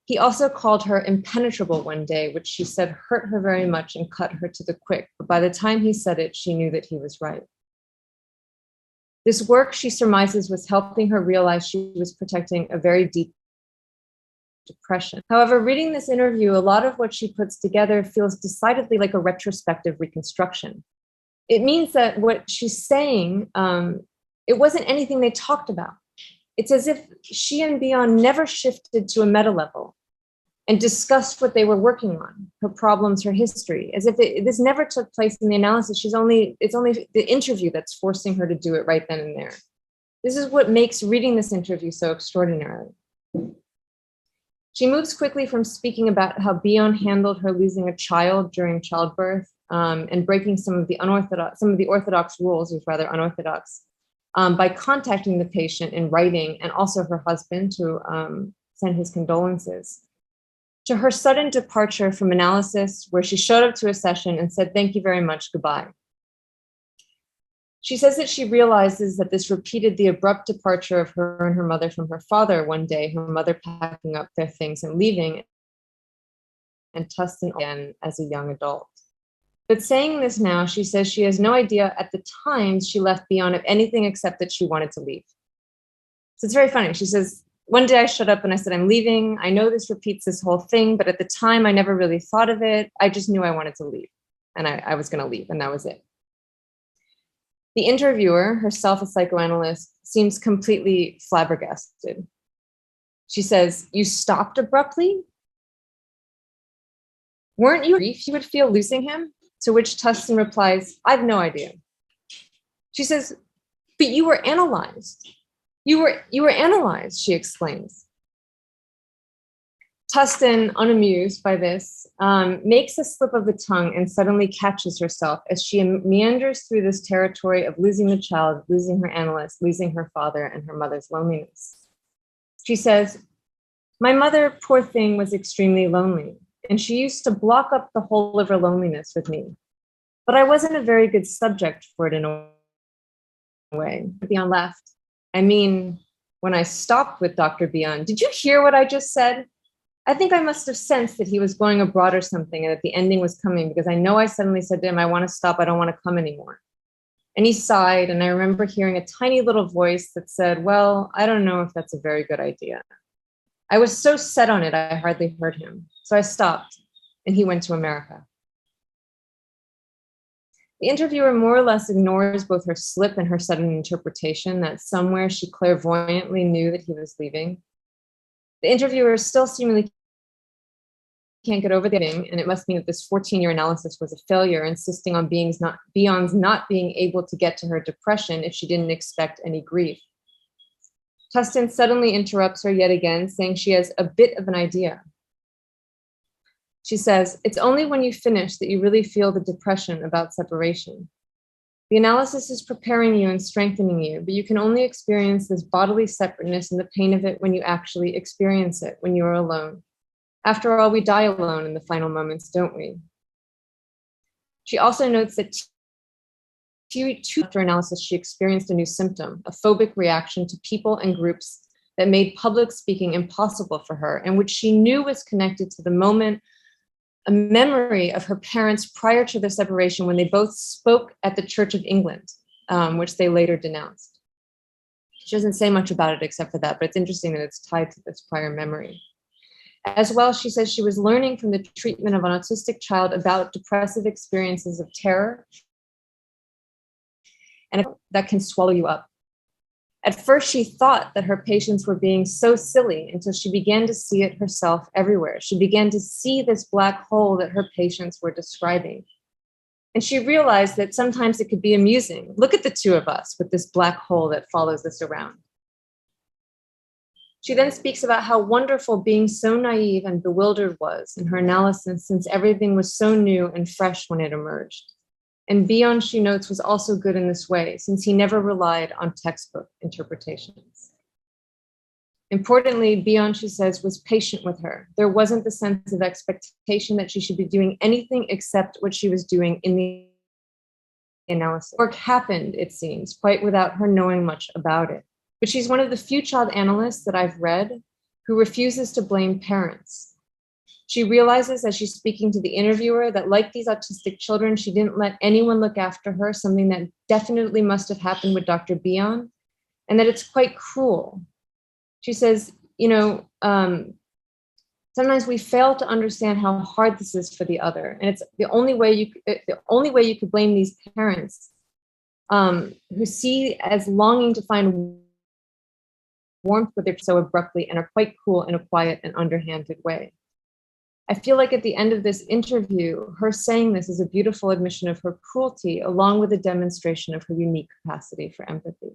He also called her impenetrable one day, which she said hurt her very much and cut her to the quick. But by the time he said it, she knew that he was right. This work, she surmises, was helping her realize she was protecting a very deep depression. However, reading this interview, a lot of what she puts together feels decidedly like a retrospective reconstruction. It means that what she's saying, it wasn't anything they talked about. It's as if she and Bion never shifted to a meta level and discussed what they were working on, her problems, her history, as if this never took place in the analysis. It's only the interview that's forcing her to do it right then and there. This is what makes reading this interview so extraordinary. She moves quickly from speaking about how Bion handled her losing a child during childbirth and breaking some of the orthodox rules, was rather unorthodox, by contacting the patient in writing and also her husband to send his condolences, to her sudden departure from analysis, where she showed up to a session and said, thank you very much, goodbye. She says that she realizes that this repeated the abrupt departure of her and her mother from her father one day, her mother packing up their things and leaving, and Tustin again as a young adult. But saying this now, she says she has no idea at the time she left Bion of anything except that she wanted to leave. So it's very funny. She says, one day I showed up and I said, I'm leaving. I know this repeats this whole thing, but at the time I never really thought of it. I just knew I wanted to leave, and I was going to leave, and that was it. The interviewer, herself a psychoanalyst, seems completely flabbergasted. She says, you stopped abruptly? Weren't you grief you would feel losing him? To which Tustin replies, I've no idea. She says, but you were analyzed. You were analyzed, she exclaims. Tustin, unamused by this, makes a slip of the tongue and suddenly catches herself as she meanders through this territory of losing the child, losing her analyst, losing her father, and her mother's loneliness. She says, my mother, poor thing, was extremely lonely, and she used to block up the whole of her loneliness with me. But I wasn't a very good subject for it in a way. Bion left. I mean, when I stopped with Dr. Bion, did you hear what I just said? I think I must have sensed that he was going abroad or something and that the ending was coming, because I know I suddenly said to him, I want to stop, I don't want to come anymore. And he sighed, and I remember hearing a tiny little voice that said, well, I don't know if that's a very good idea. I was so set on it, I hardly heard him. So I stopped, and he went to America. The interviewer more or less ignores both her slip and her sudden interpretation that somewhere she clairvoyantly knew that he was leaving. The interviewer still seemingly can't get over the thing, and it must mean that this 14-year analysis was a failure, insisting on Bion's not being able to get to her depression if she didn't expect any grief. Tustin suddenly interrupts her yet again, saying she has a bit of an idea. She says, it's only when you finish that you really feel the depression about separation. The analysis is preparing you and strengthening you, but you can only experience this bodily separateness and the pain of it when you actually experience it, when you are alone. After all, we die alone in the final moments, don't we? She also notes that after analysis, she experienced a new symptom, a phobic reaction to people and groups that made public speaking impossible for her, and which she knew was connected to the moment, a memory of her parents prior to their separation when they both spoke at the Church of England, which they later denounced. She doesn't say much about it except for that, but it's interesting that it's tied to this prior memory. As well, she says she was learning from the treatment of an autistic child about depressive experiences of terror and that can swallow you up. At first, she thought that her patients were being so silly until she began to see it herself everywhere. She began to see this black hole that her patients were describing. And she realized that sometimes it could be amusing. Look at the two of us with this black hole that follows us around. She then speaks about how wonderful being so naive and bewildered was in her analysis, since everything was so new and fresh when it emerged. And Bion, she notes, was also good in this way, since he never relied on textbook interpretations. Importantly, Bion, she says, was patient with her. There wasn't the sense of expectation that she should be doing anything except what she was doing in the analysis. Work happened, it seems, quite without her knowing much about it. But she's one of the few child analysts that I've read who refuses to blame parents. She realizes as she's speaking to the interviewer that, like these autistic children, she didn't let anyone look after her, something that definitely must have happened with Dr. Bion, and that it's quite cruel. She says, sometimes we fail to understand how hard this is for the other, and it's the only way you could blame these parents who see as longing to find warmth, but they're so abruptly and are quite cruel in a quiet and underhanded way. I feel like at the end of this interview, her saying this is a beautiful admission of her cruelty, along with a demonstration of her unique capacity for empathy.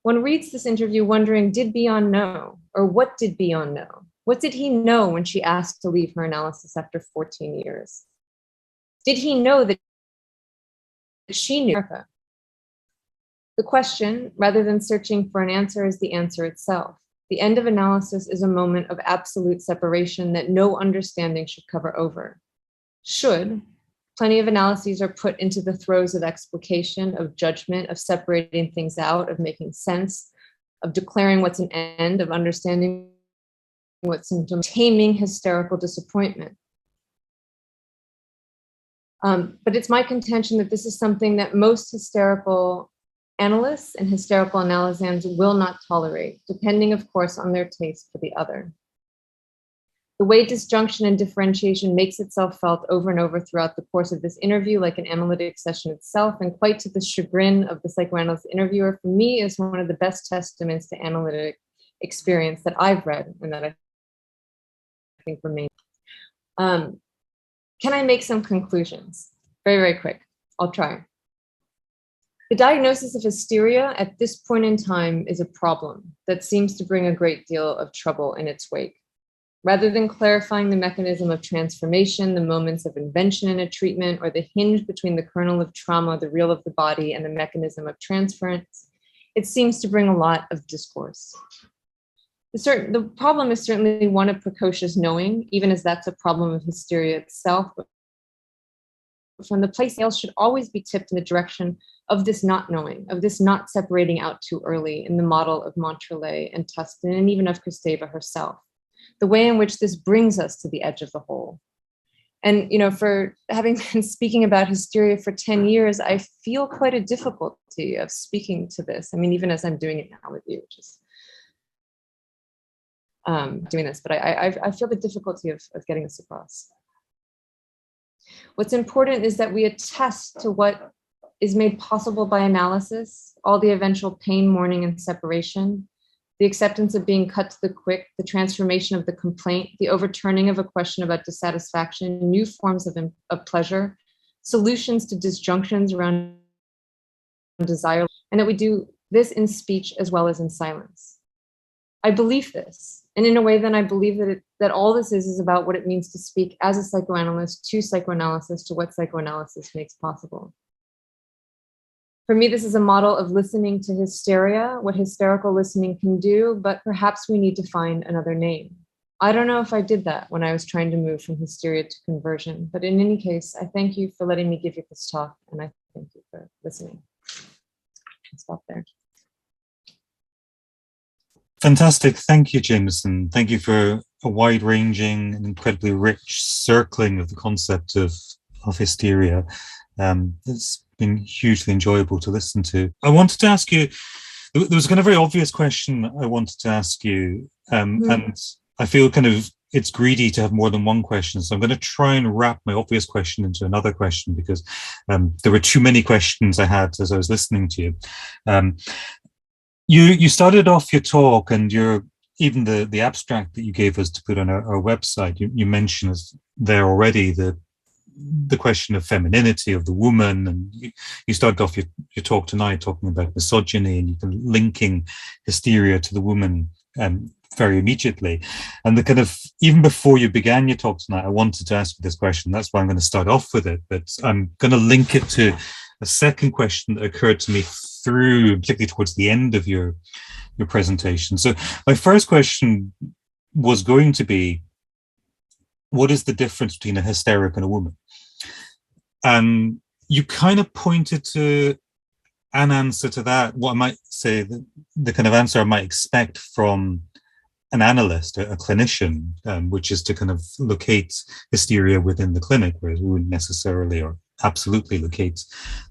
One reads this interview wondering, did Bion know? Or what did Bion know? What did he know when she asked to leave her analysis after 14 years? Did he know that she knew America? The question, rather than searching for an answer, is the answer itself. The end of analysis is a moment of absolute separation that no understanding should cover over. Plenty of analyses are put into the throes of explication, of judgment, of separating things out, of making sense, of declaring what's an end, of understanding what's symptom, taming hysterical disappointment. But it's my contention that this is something that most hysterical analysts and hysterical analysans will not tolerate, depending, of course, on their taste for the other. The way disjunction and differentiation makes itself felt over and over throughout the course of this interview, like an analytic session itself, and quite to the chagrin of the psychoanalyst interviewer, for me is one of the best testaments to analytic experience that I've read and that I think remains. Can I make some conclusions? Very, very quick. I'll try. The diagnosis of hysteria at this point in time is a problem that seems to bring a great deal of trouble in its wake. Rather than clarifying the mechanism of transformation, the moments of invention in a treatment, or the hinge between the kernel of trauma, the real of the body, and the mechanism of transference, it seems to bring a lot of discourse. The problem is certainly one of precocious knowing, even as that's a problem of hysteria itself. But from the place, scale should always be tipped in the direction of this not knowing, of this not separating out too early in the model of Montrellet and Tustin, and even of Kristeva herself. The way in which this brings us to the edge of the hole. And, for having been speaking about hysteria for 10 years, I feel quite a difficulty of speaking to this. I mean, even as I'm doing it now with you, which is doing this, but I feel the difficulty of getting this across. What's important is that we attest to what is made possible by analysis, all the eventual pain, mourning, and separation, the acceptance of being cut to the quick, the transformation of the complaint, the overturning of a question about dissatisfaction, new forms of pleasure, solutions to disjunctions around desire, and that we do this in speech as well as in silence. I believe this, and in a way then I believe that all this is about what it means to speak as a psychoanalyst to psychoanalysis, to what psychoanalysis makes possible. For me, this is a model of listening to hysteria, what hysterical listening can do, but perhaps we need to find another name. I don't know if I did that when I was trying to move from hysteria to conversion, but in any case, I thank you for letting me give you this talk, and I thank you for listening. I'll stop there. Fantastic. Thank you, Jamieson. Thank you for a wide-ranging and incredibly rich circling of the concept of hysteria. It's been hugely enjoyable to listen to. I wanted to ask you, there was kind of a very obvious question I wanted to ask you, and I feel kind of it's greedy to have more than one question. So I'm going to try and wrap my obvious question into another question because there were too many questions I had as I was listening to you. You started off your talk and even the abstract that you gave us to put on our website, you mentioned there already the question of femininity of the woman, and you started off your talk tonight talking about misogyny, and you've been linking hysteria to the woman very immediately. And the kind of, even before you began your talk tonight, I wanted to ask you this question. That's why I'm going to start off with it, but I'm going to link it to a second question that occurred to me through, particularly towards the end of your presentation. So my first question was going to be, what is the difference between a hysteric and a woman? And you kind of pointed to an answer to that, what I might say, the kind of answer I might expect from an analyst, a clinician, which is to kind of locate hysteria within the clinic, whereas we wouldn't necessarily or absolutely locate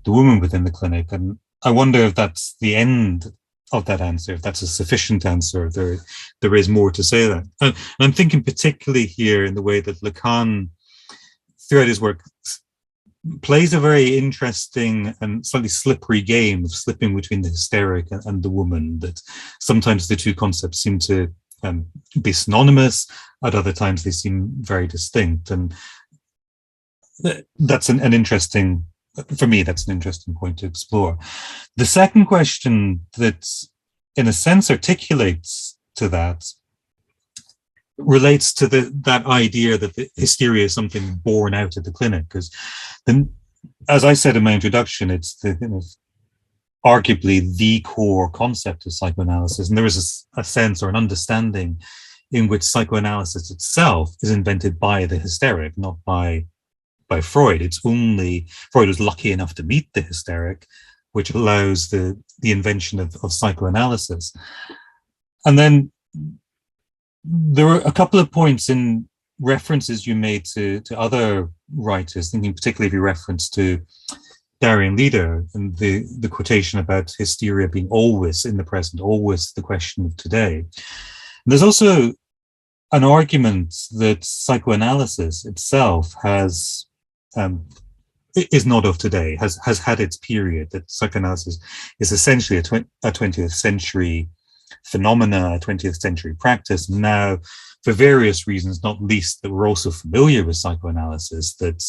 the woman within the clinic. And I wonder if that's the end of that answer, if that's a sufficient answer, there is more to say that. And I'm thinking particularly here in the way that Lacan, throughout his work, plays a very interesting and slightly slippery game of slipping between the hysteric and the woman, that sometimes the two concepts seem to be synonymous, at other times they seem very distinct. And that's an interesting, for me, that's an interesting point to explore. The second question that, in a sense, articulates to that relates to that idea that the hysteria is something born out at the clinic. Because then, as I said in my introduction, it's the arguably the core concept of psychoanalysis, and there is a sense or an understanding in which psychoanalysis itself is invented by the hysteric, not by Freud. It's only Freud was lucky enough to meet the hysteric, which allows the invention of psychoanalysis. And then there were a couple of points in references you made to other writers, thinking particularly of your reference to Darian Leader and the quotation about hysteria being always in the present, always the question of today. And there's also an argument that psychoanalysis itself is not of today, has had its period, that psychoanalysis is essentially a 20th century phenomena, a 20th century practice. Now, for various reasons, not least that we're also familiar with psychoanalysis, that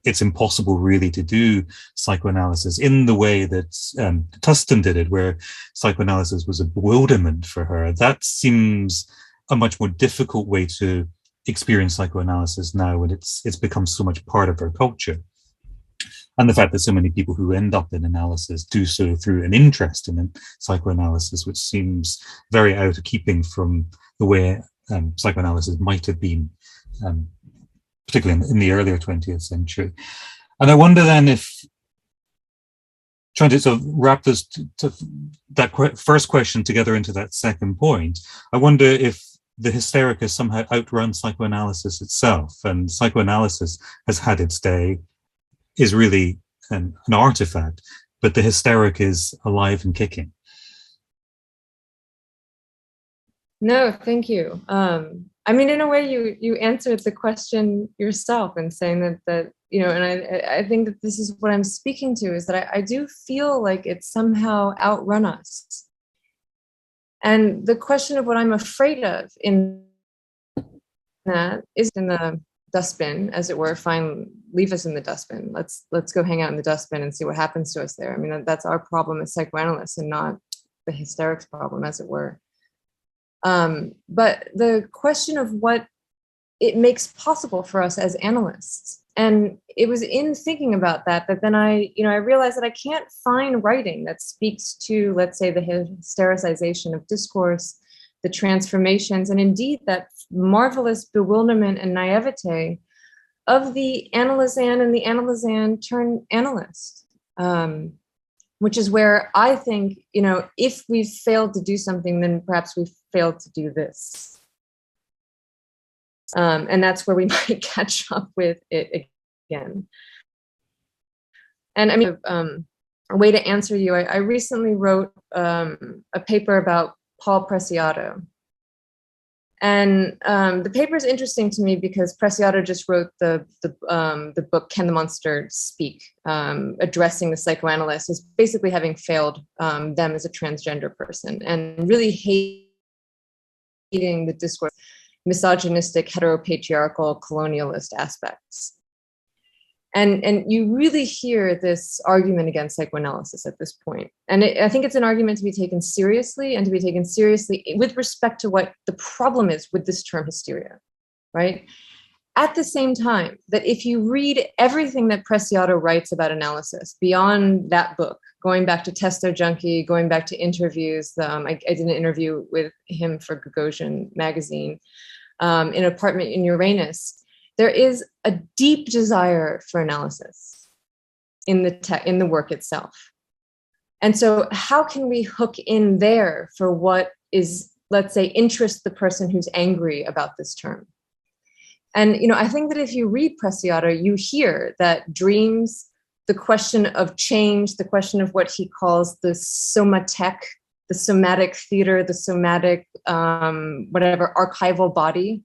it's impossible really to do psychoanalysis in the way that Tustin did it, where psychoanalysis was a bewilderment for her. That seems a much more difficult way to experience psychoanalysis now, when it's become so much part of our culture. And the fact that so many people who end up in analysis do so through an interest in psychoanalysis, which seems very out of keeping from the way psychoanalysis might have been, particularly in the earlier 20th century. And I wonder then if, trying to sort of wrap this that first question together into that second point, I wonder if the hysteric has somehow outrun psychoanalysis itself, and psychoanalysis has had its day, is really an artifact, but the hysteric is alive and kicking. No, thank you. I mean, in a way, you answered the question yourself in saying that and I think that this is what I'm speaking to, is that I do feel like it's somehow outrun us. And the question of what I'm afraid of in that is in the dustbin, as it were. Fine, leave us in the dustbin. Let's go hang out in the dustbin and see what happens to us there. I mean, that's our problem as psychoanalysts, and not the hysteric's problem, as it were. But the question of what it makes possible for us as analysts, and it was in thinking about that then I realized that I can't find writing that speaks to, let's say, the hystericization of discourse, the transformations, and indeed that marvelous bewilderment and naivete of the analysand and the analysand turned analyst, which is where I think, if we've failed to do something, then perhaps we've failed to do this. And that's where we might catch up with it again. And I mean, a way to answer you, I recently wrote a paper about Paul Preciado. And the paper is interesting to me because Preciado just wrote the book Can the Monster Speak, addressing the psychoanalyst as basically having failed them as a transgender person, and really hating the discourse, misogynistic, heteropatriarchal, colonialist aspects. And you really hear this argument against psychoanalysis at this point. And I think it's an argument to be taken seriously, and to be taken seriously with respect to what the problem is with this term hysteria, right? At the same time, that if you read everything that Preciado writes about analysis beyond that book, going back to Testo Junkie, going back to interviews, I did an interview with him for Gagosian magazine, in Apartment in Uranus, there is a deep desire for analysis in the work itself. And so how can we hook in there for what is, let's say, interests the person who's angry about this term? And, I think that if you read Preciado, you hear that dreams, the question of change, the question of what he calls the somatic, the somatic theater, the somatic, whatever, archival body,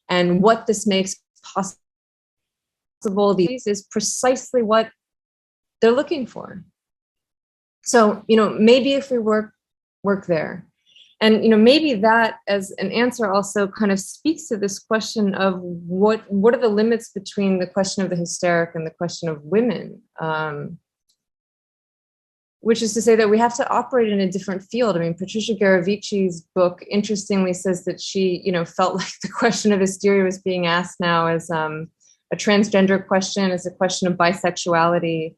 and what this makes possible, these is precisely what they're looking for. So, maybe if we work there, and maybe that as an answer also kind of speaks to this question of what are the limits between the question of the hysteric and the question of women, which is to say that we have to operate in a different field. I mean, Patricia Garavici's book interestingly says that she, felt like the question of hysteria was being asked now as a transgender question, as a question of bisexuality.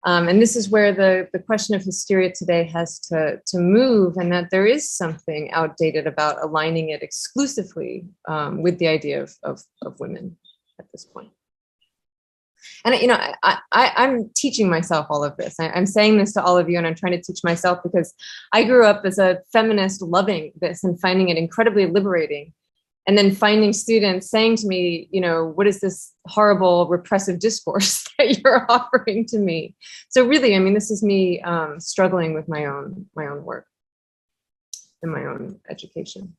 And this is where the question of hysteria today has to move, and that there is something outdated about aligning it exclusively with the idea of women at this point. And, I'm teaching myself all of this. I'm saying this to all of you, and I'm trying to teach myself because I grew up as a feminist loving this and finding it incredibly liberating. And then finding students saying to me, what is this horrible repressive discourse that you're offering to me? So really, this is me struggling with my own work and my own education.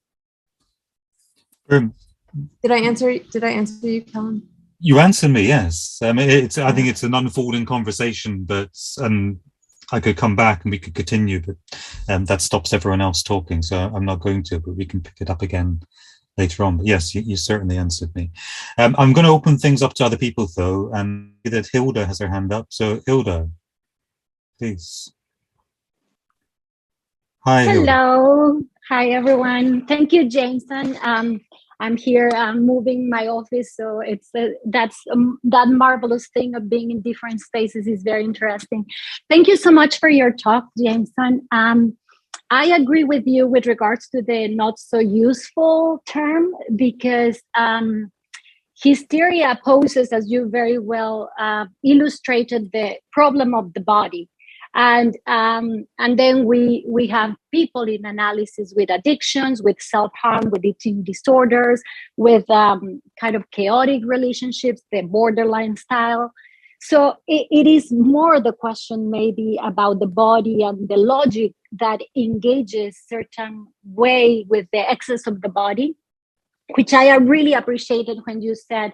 Did I answer you, Calum? You answered me, yes. I think it's an unfolding conversation, but I could come back and we could continue, but that stops everyone else talking, so I'm not going to, but we can pick it up again later on. But yes, you certainly answered me. I'm going to open things up to other people, though, and that Hilda has her hand up. So Hilda, please. Hi, Hello. Hilda. Hi, everyone. Thank you, Jameson. I'm here moving my office, so it's that marvelous thing of being in different spaces is very interesting. Thank you so much for your talk, Jameson. I agree with you with regards to the not so useful term, because hysteria poses, as you very well illustrated, the problem of the body. And then we have people in analysis with addictions, with self-harm, with eating disorders, with kind of chaotic relationships, the borderline style. So it is more the question maybe about the body and the logic that engages certain way with the excess of the body, which I really appreciated when you said,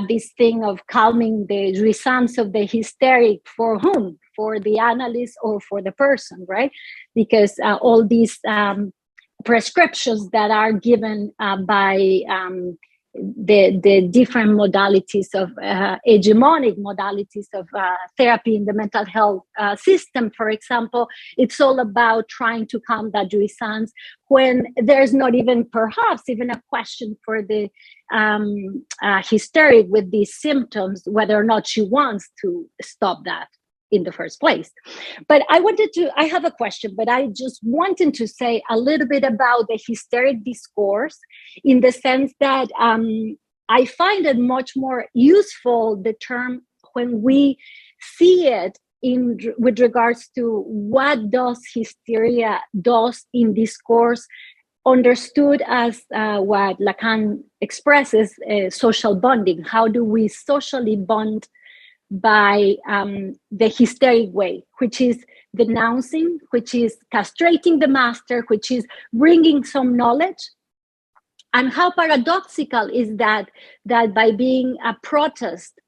this thing of calming the jouissance of the hysteric, for whom? For the analyst or for the person, right? Because all these prescriptions that are given by the different modalities of hegemonic modalities of therapy in the mental health system, for example, it's all about trying to calm that jouissance when there's not even perhaps even a question for the hysteric with these symptoms, whether or not she wants to stop that in the first place. But I have a question, but I just wanted to say a little bit about the hysteric discourse, in the sense that I find it much more useful, the term, when we see it with regards to what does hysteria does in discourse, understood as what Lacan expresses, social bonding. How do we socially bond by the hysteric way, which is denouncing, which is castrating the master, which is bringing some knowledge. And how paradoxical is that by being a protest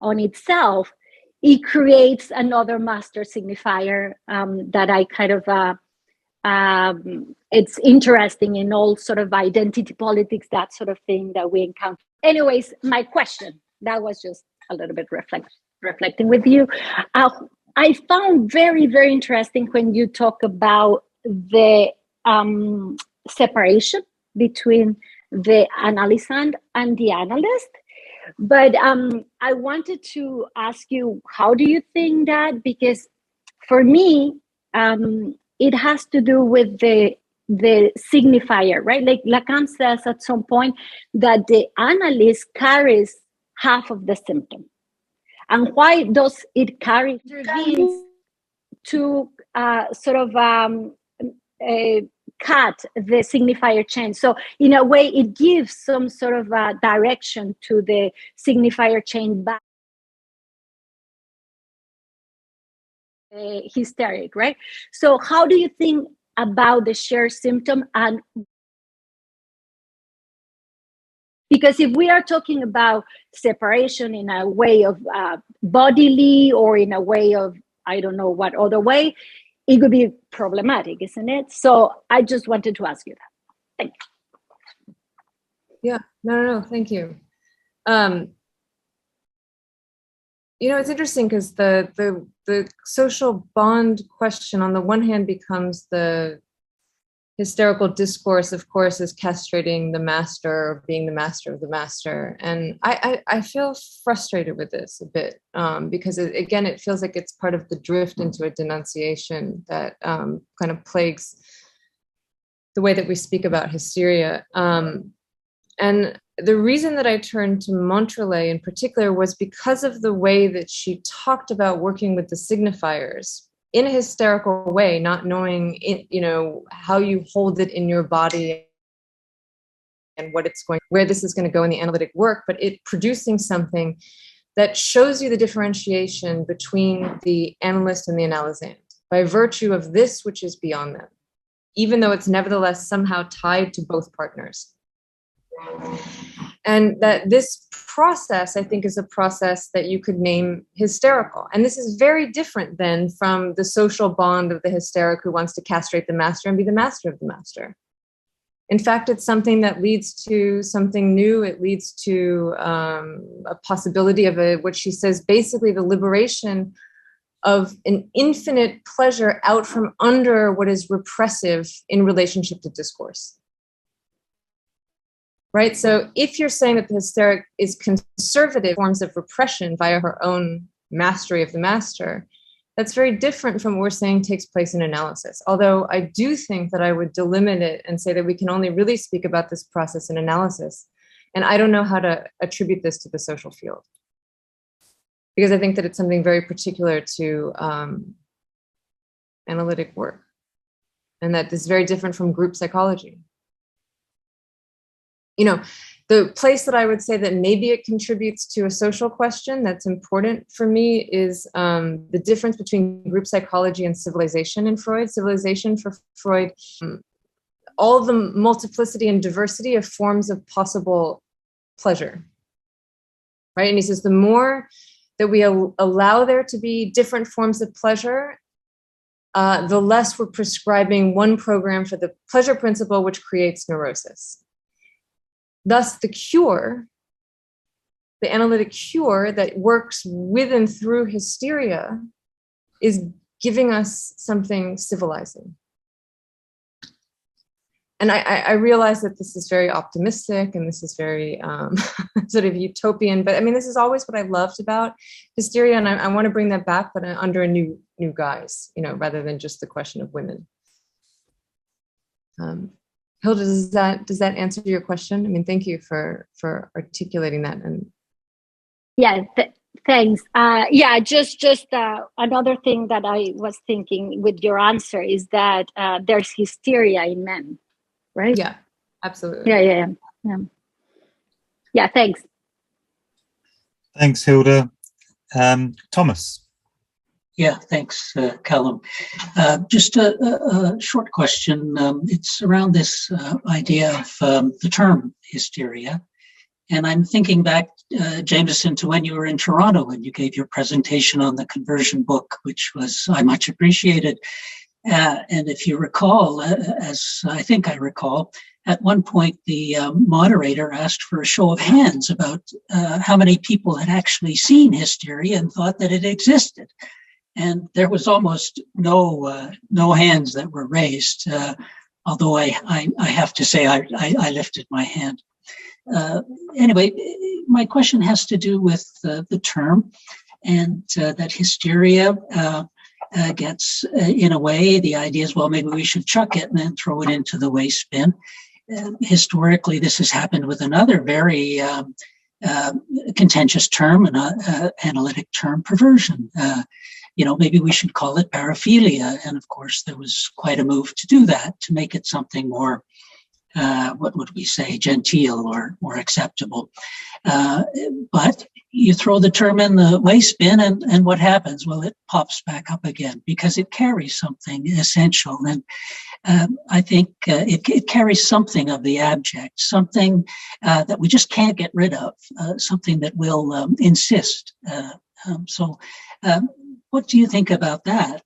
on itself, it creates another master signifier that I kind of, it's interesting in all sort of identity politics, that sort of thing that we encounter. Anyways, my question, that was just a little bit reflecting with you. I found very, very interesting when you talk about the separation between the analysand and the analyst. But I wanted to ask you, how do you think that? Because for me, it has to do with the signifier, right? Like Lacan says at some point that the analyst carries half of the symptom. And why does it carry? Intervenes to sort of cut the signifier chain. So in a way, it gives some sort of direction to the signifier chain back. Hysteric, right? So how do you think about the shared symptom? And because if we are talking about separation in a way of bodily or in a way of, I don't know what other way, it could be problematic, isn't it? So I just wanted to ask you that. Thank you. Yeah, no, thank you. It's interesting because the social bond question on the one hand becomes the hysterical discourse, of course, is castrating the master or being the master of the master. And I feel frustrated with this a bit because, again, it feels like it's part of the drift into a denunciation that kind of plagues the way that we speak about hysteria. And the reason that I turned to Montrellet in particular was because of the way that she talked about working with the signifiers in a hysterical way, not knowing how you hold it in your body and where this is going to go in the analytic work, but it producing something that shows you the differentiation between the analyst and the analysand by virtue of this which is beyond them, even though it's nevertheless somehow tied to both partners. And that this process, I think, is a process that you could name hysterical. And this is very different than from the social bond of the hysteric who wants to castrate the master and be the master of the master. In fact, it's something that leads to something new. It leads to a possibility of what she says, basically the liberation of an infinite pleasure out from under what is repressive in relationship to discourse. Right? So if you're saying that the hysteric is conservative forms of repression via her own mastery of the master, that's very different from what we're saying takes place in analysis. Although I do think that I would delimit it and say that we can only really speak about this process in analysis. And I don't know how to attribute this to the social field. Because I think that it's something very particular to analytic work. And that is very different from group psychology. The place that I would say that maybe it contributes to a social question that's important for me is the difference between group psychology and civilization in Freud. Civilization for Freud, all the multiplicity and diversity of forms of possible pleasure, right? And he says the more that we allow there to be different forms of pleasure, the less we're prescribing one program for the pleasure principle, which creates neurosis. Thus, the cure, the analytic cure that works with and through hysteria is giving us something civilizing. And I realize that this is very optimistic and this is very sort of utopian, but I mean, this is always what I loved about hysteria, and I want to bring that back, but under a new guise, rather than just the question of women. Hilda, does that answer your question? I mean, thank you for articulating that. And yeah, thanks. Just another thing that I was thinking with your answer is that there's hysteria in men, right? Yeah, absolutely. Yeah, thanks. Thanks, Hilda. Thomas. Yeah, thanks, Calum. Just a short question. It's around this idea of the term hysteria. And I'm thinking back, Jamieson, to when you were in Toronto and you gave your presentation on the conversion book, which was I much appreciated. And if you recall, as I think I recall, at one point the moderator asked for a show of hands about how many people had actually seen hysteria and thought that it existed. And there was almost no hands that were raised, although I have to say I lifted my hand. Anyway, my question has to do with the term, and that hysteria gets, in a way, the idea is, well, maybe we should chuck it and then throw it into the waste bin. Historically, this has happened with another very contentious term, an analytic term, perversion. Maybe we should call it paraphilia. And of course, there was quite a move to do that, to make it something more, what would we say, genteel or more acceptable. But you throw the term in the waste bin, and what happens? Well, it pops back up again because it carries something essential. And I think it carries something of the abject, something that we just can't get rid of, something that will insist. So what do you think about that?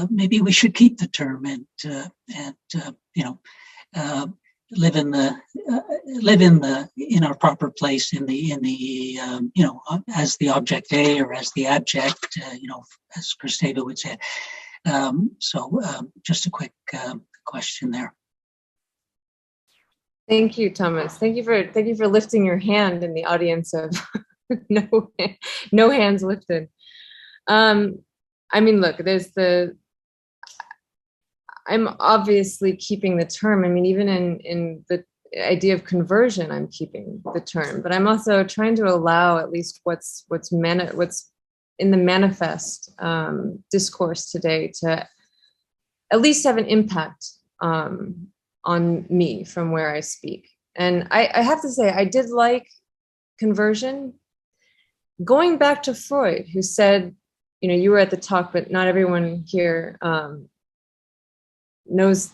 Maybe we should keep the term and live in our proper place in the as the object A or as the abject, as Christeva would say. So just a quick question there. Thank you, Thomas. Thank you for lifting your hand in the audience of no hands lifted. I mean, look, I'm obviously keeping the term. I mean, even in the idea of conversion, I'm keeping the term, but I'm also trying to allow at least what's in the manifest discourse today to at least have an impact on me from where I speak. And I have to say, I did like conversion. Going back to Freud, who said, you were at the talk, but not everyone here knows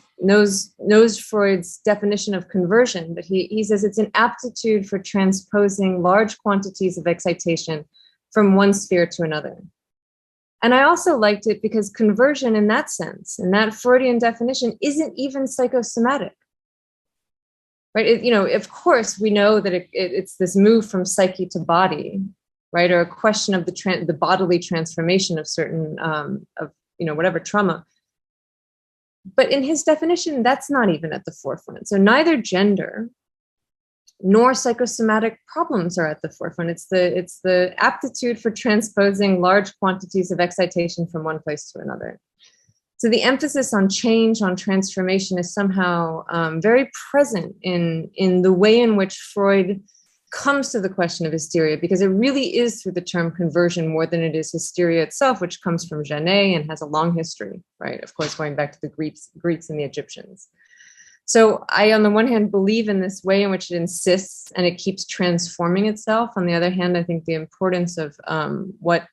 Freud's definition of conversion, but he says it's an aptitude for transposing large quantities of excitation from one sphere to another. And I also liked it because conversion in that sense, in that Freudian definition, isn't even psychosomatic, right? Of course, we know that it's this move from psyche to body, right? Or a question of the bodily transformation of certain, whatever trauma. But in his definition, that's not even at the forefront. So neither gender nor psychosomatic problems are at the forefront. It's the aptitude for transposing large quantities of excitation from one place to another. So the emphasis on change, on transformation, is somehow very present in the way in which Freud comes to the question of hysteria, because it really is through the term conversion more than it is hysteria itself, which comes from Janet and has a long history, right? Of course, going back to the Greeks and the Egyptians. So I, on the one hand, believe in this way in which it insists and it keeps transforming itself. On the other hand, I think the importance of what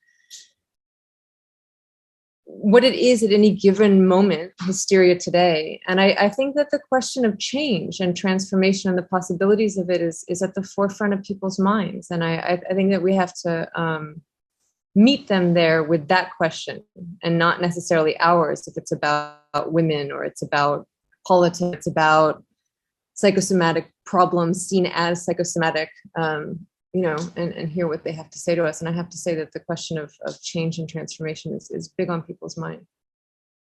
it is at any given moment, hysteria today. And I think that the question of change and transformation and the possibilities of it is at the forefront of people's minds. And I think that we have to meet them there with that question and not necessarily ours, if it's about women or it's about politics, about psychosomatic problems seen as psychosomatic, and hear what they have to say to us. And I have to say that the question of change and transformation is big on people's mind.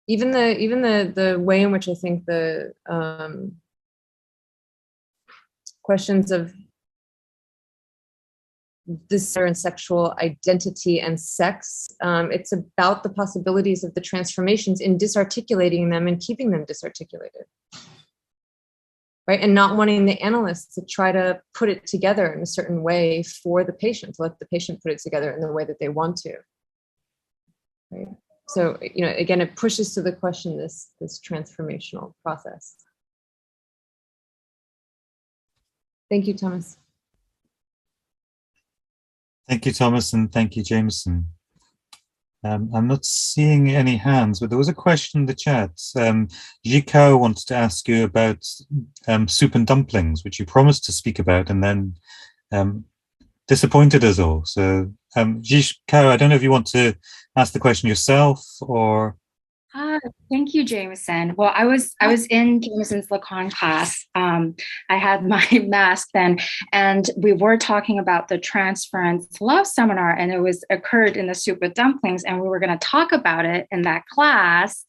Even the way in which I think the questions of this and sexual identity and sex, it's about the possibilities of the transformations in disarticulating them and keeping them disarticulated. Right, and not wanting the analysts to try to put it together in a certain way for the patient, to let the patient put it together in the way that they want to. Right. So, again, it pushes to the question this transformational process. Thank you, Thomas. Thank you, Thomas, and thank you, Jamieson. I'm not seeing any hands, but there was a question in the chat. Jikao wanted to ask you about soup and dumplings, which you promised to speak about and then disappointed us all. So, Jikao, I don't know if you want to ask the question yourself or... Thank you, Jamieson. Well, I was in Jamieson's Lacan class. I had my mask then, and we were talking about the transference love seminar, and it was occurred in the soup with dumplings, and we were going to talk about it in that class.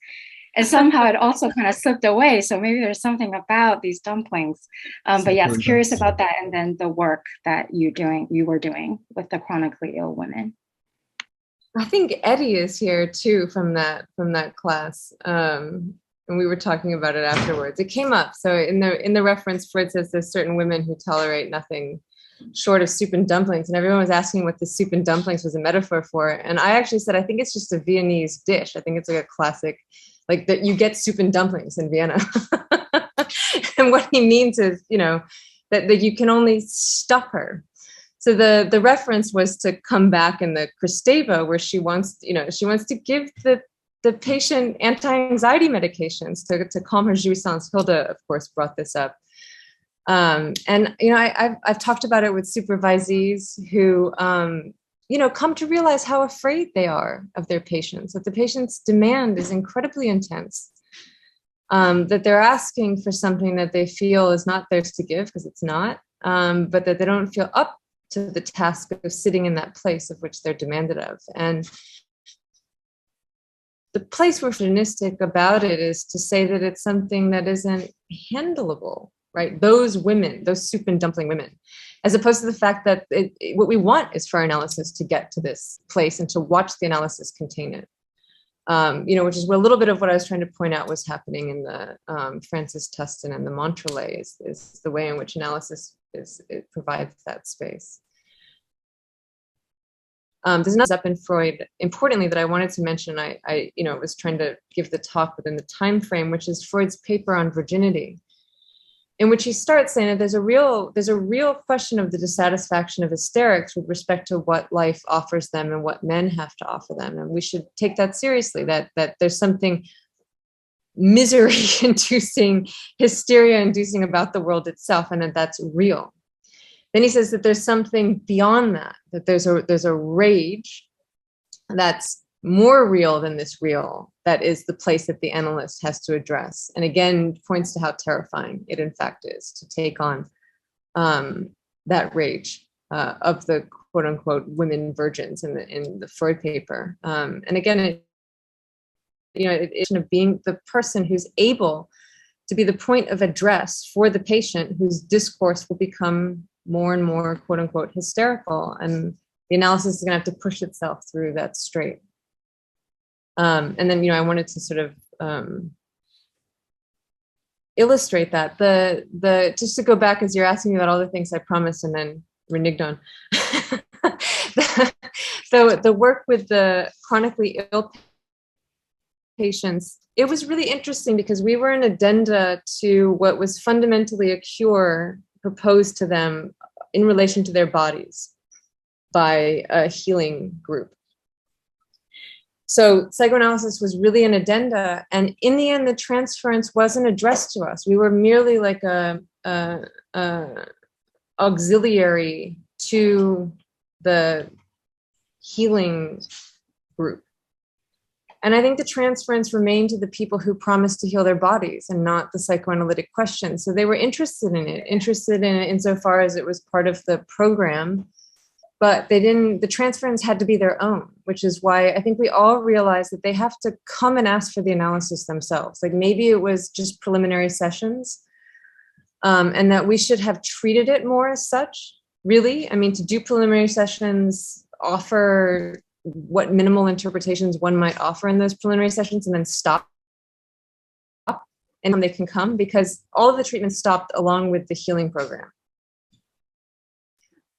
And somehow it also kind of slipped away. So maybe there's something about these dumplings. But yes, curious about that, and then the work that you were doing with the chronically ill women. I think Eddie is here too from that class, and we were talking about it afterwards. It came up. So in the reference, Freud says there's certain women who tolerate nothing short of soup and dumplings, and everyone was asking what the soup and dumplings was a metaphor for. And I actually said I think it's just a Viennese dish. I think it's like a classic, like that you get soup and dumplings in Vienna. And what he means is, that you can only stuff her. So the reference was to come back in the Kristeva, where she wants to give the patient anti-anxiety medications to calm her jouissance. Hilda, of course, brought this up. And I've talked about it with supervisees who come to realize how afraid they are of their patients, that the patient's demand is incredibly intense, that they're asking for something that they feel is not theirs to give because it's not, but that they don't feel up to the task of sitting in that place of which they're demanded of. And the place we're feministic about it is to say that it's something that isn't handleable, right? Those women, those soup and dumpling women, as opposed to the fact that what we want is for our analysis to get to this place and to watch the analysis contain it. Which is a little bit of what I was trying to point out was happening in the Francis Tustin and the Montrelais is the way in which analysis it provides that space. There's another up in Freud, importantly, that I wanted to mention. I was trying to give the talk within the time frame, which is Freud's paper on virginity, in which he starts saying that there's a real question of the dissatisfaction of hysterics with respect to what life offers them and what men have to offer them, and we should take that seriously. That there's something misery-inducing, hysteria-inducing about the world itself, and that's real. Then he says that there's something beyond that there's a rage that's more real than this real, that is the place that the analyst has to address. And again, points to how terrifying it in fact is to take on that rage of the quote unquote women virgins in the Freud paper. And again, it's of being the person who's able to be the point of address for the patient whose discourse will become more and more quote unquote hysterical, and the analysis is going to have to push itself through that strait. And then I wanted to sort of illustrate that the just to go back, as you're asking me about all the things I promised and then reneged on. So the work with the chronically ill patients, it was really interesting because we were an addenda to what was fundamentally a cure proposed to them in relation to their bodies by a healing group. So psychoanalysis was really an addenda, and in the end, the transference wasn't addressed to us. We were merely like a auxiliary to the healing group. And I think the transference remained to the people who promised to heal their bodies and not the psychoanalytic questions. So they were interested in it insofar as it was part of the program, but the transference had to be their own, which is why I think we all realize that they have to come and ask for the analysis themselves. Like maybe it was just preliminary sessions, and that we should have treated it more as such, really. I mean, to do preliminary sessions, offer what minimal interpretations one might offer in those preliminary sessions, and then stop and they can come, because all of the treatment stopped along with the healing program.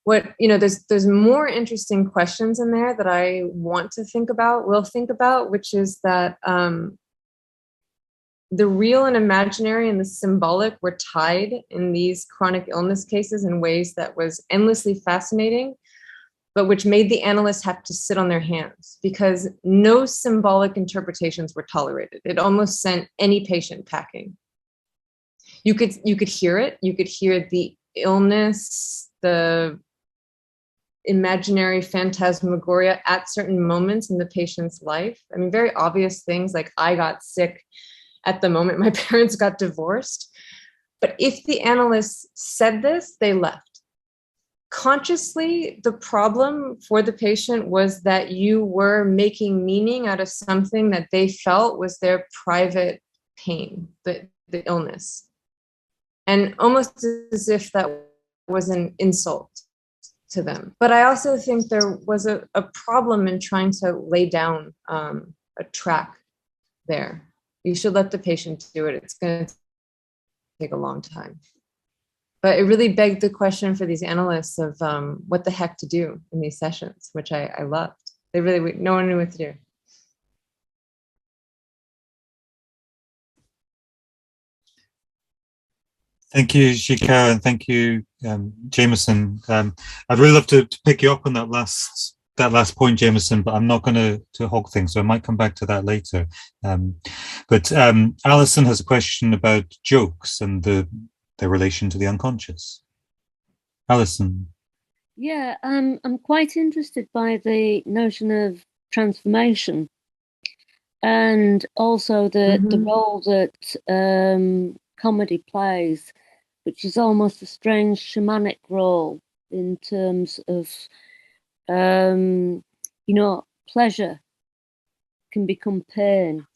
There's more interesting questions in there that I want to think about, which is that the real and imaginary and the symbolic were tied in these chronic illness cases in ways that was endlessly fascinating, but which made the analysts have to sit on their hands because no symbolic interpretations were tolerated. It almost sent any patient packing. You could hear it. You could hear the illness, the imaginary phantasmagoria at certain moments in the patient's life. I mean, very obvious things like I got sick at the moment my parents got divorced. But if the analysts said this, they left. Consciously, the problem for the patient was that you were making meaning out of something that they felt was their private pain, the illness. And almost as if that was an insult to them. But I also think there was a problem in trying to lay down a track there. You should let the patient do it. It's going to take a long time. But it really begged the question for these analysts of what the heck to do in these sessions, which I loved. They really, no one knew what to do. Thank you, Shika, and thank you, Jamieson. I'd really love to pick you up on that last point, Jamieson, but I'm not going to hog things, so I might come back to that later. But Alison has a question about jokes and their relation to the unconscious. Alison. Yeah, I'm quite interested by the notion of transformation, and also the role that comedy plays, which is almost a strange shamanic role in terms of, pleasure can become pain.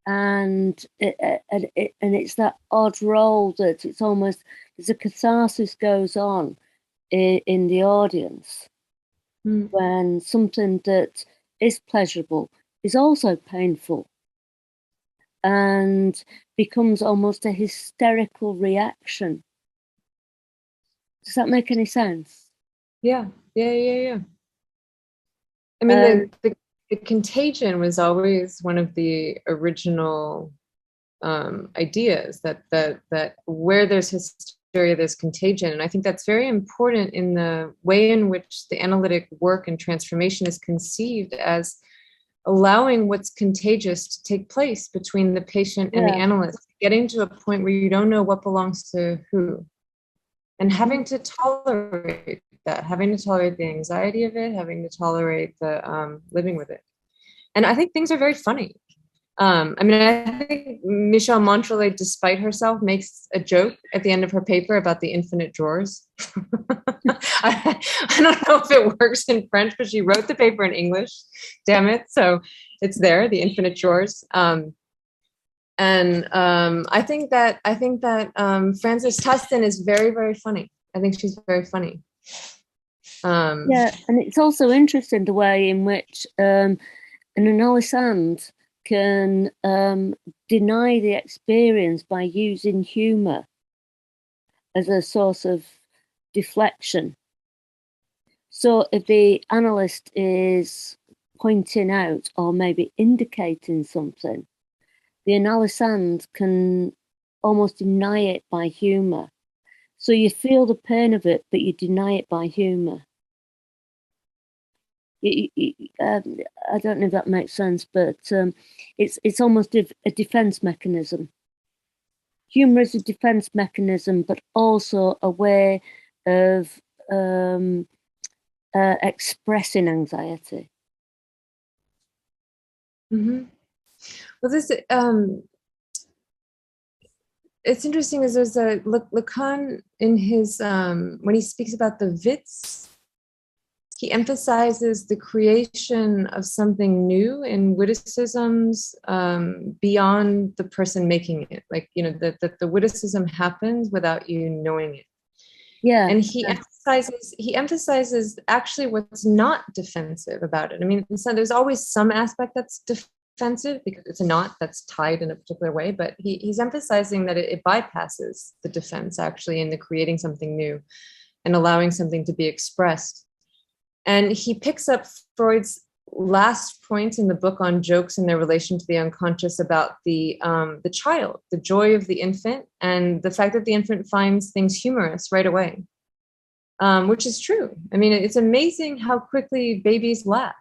And it's that odd role that it's almost, there's a catharsis goes on in the audience when something that is pleasurable is also painful and becomes almost a hysterical reaction. Does that make any sense? Yeah. I mean, the contagion was always one of the original ideas that where there's hysteria, there's contagion. And I think that's very important in the way in which the analytic work and transformation is conceived as allowing what's contagious to take place between the patient and the analyst, getting to a point where you don't know what belongs to who, and having to tolerate that, having to tolerate the anxiety of it, having to tolerate the living with it. And I think things are very funny. I think Michelle Montrellet, despite herself, makes a joke at the end of her paper about the infinite drawers. I don't know if it works in French, but she wrote the paper in English. Damn it! So it's there, the infinite drawers. I think that Frances Tustin is very, very funny. I think she's very funny. Yeah, and it's also interesting the way in which an analyst can deny the experience by using humour as a source of deflection. So if the analyst is pointing out or maybe indicating something, the analyst can almost deny it by humour. So you feel the pain of it, but you deny it by humour. I don't know if that makes sense, but it's almost a defense mechanism. Humor is a defense mechanism, but also a way of expressing anxiety. Well, this it's interesting. Is there's a Lacan in his when he speaks about the witz. He emphasizes the creation of something new in witticisms beyond the person making it. Like, that the witticism happens without you knowing it. Yeah. And he emphasizes actually what's not defensive about it. I mean, so there's always some aspect that's defensive because it's a knot that's tied in a particular way, but he's emphasizing that it bypasses the defense actually in the creating something new and allowing something to be expressed. And he picks up Freud's last point in the book on jokes and their relation to the unconscious about the child, the joy of the infant, and the fact that the infant finds things humorous right away, which is true. I mean, it's amazing how quickly babies laugh.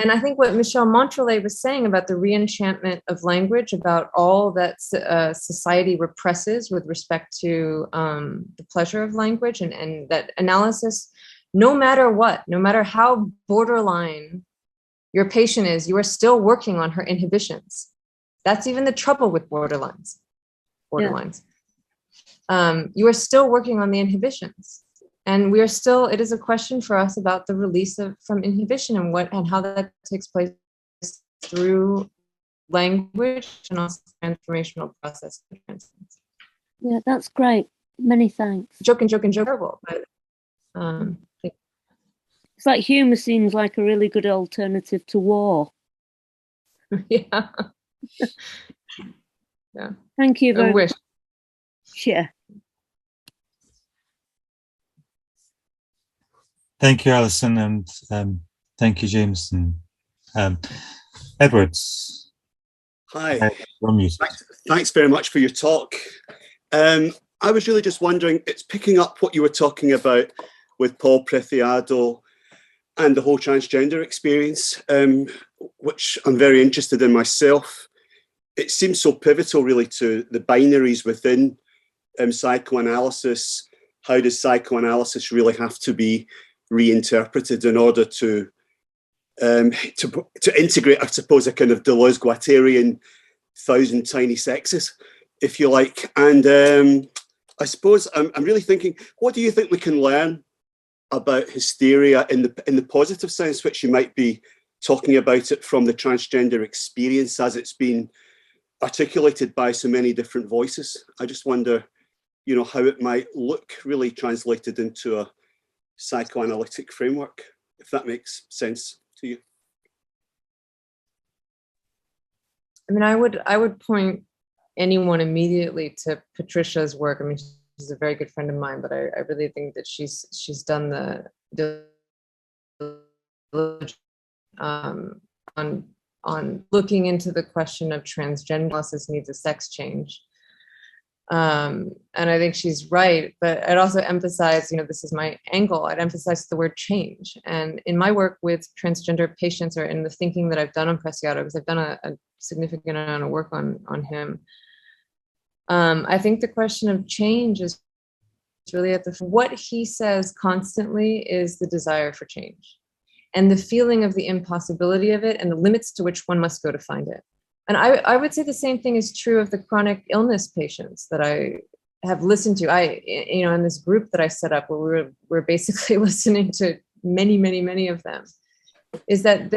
And I think what Michel Montrellet was saying about the reenchantment of language, about all that society represses with respect to the pleasure of language, and that analysis, no matter what, no matter how borderline your patient is, you are still working on her inhibitions. That's even the trouble with borderlines. You are still working on the inhibitions. And we are still, it is a question for us about the release from inhibition and how that takes place through language and also transformational process. Yeah, that's great. Many thanks. Joke, terrible, but it's like humor seems like a really good alternative to war. Yeah. Yeah. Thank you very much. Yeah. Thank you, Alison, and thank you, Jameson. Edwards. Hi. Thanks very much for your talk. I was really just wondering, it's picking up what you were talking about with Paul Preciado and the whole transgender experience, which I'm very interested in myself. It seems so pivotal, really, to the binaries within psychoanalysis. How does psychoanalysis really have to be reinterpreted in order to integrate, I suppose, a kind of Deleuze-Guattarian 1,000 tiny sexes, if you like. And I suppose I'm really thinking, what do you think we can learn about hysteria in the positive sense, which you might be talking about it from the transgender experience as it's been articulated by so many different voices? I just wonder, how it might look really translated into a psychoanalytic framework, if that makes sense to you. I mean, I would point anyone immediately to Patricia's work. I mean, she's a very good friend of mine, but I really think that she's done the on looking into the question of transgender analysis needs a sex change. And I think she's right, but I'd also emphasize, this is my angle, I'd emphasize the word change. And in my work with transgender patients, or in the thinking that I've done on Preciado, because I've done a significant amount of work on him, I think the question of change is really at what he says constantly is the desire for change and the feeling of the impossibility of it and the limits to which one must go to find it. And I would say the same thing is true of the chronic illness patients that I have listened to. In this group that I set up, where we're basically listening to many of them, is that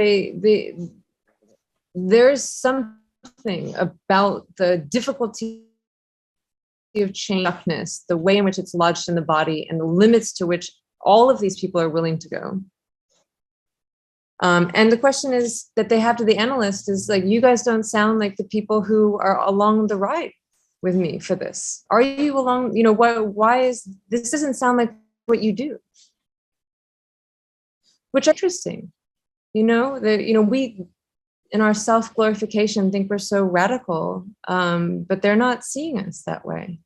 there's something about the difficulty of changeness, the way in which it's lodged in the body, and the limits to which all of these people are willing to go. And the question is that they have to the analyst is like, you guys don't sound like the people who are along the ride with me for this. Are you along, why is, this doesn't sound like what you do. Which is interesting, we in our self-glorification think we're so radical, but they're not seeing us that way.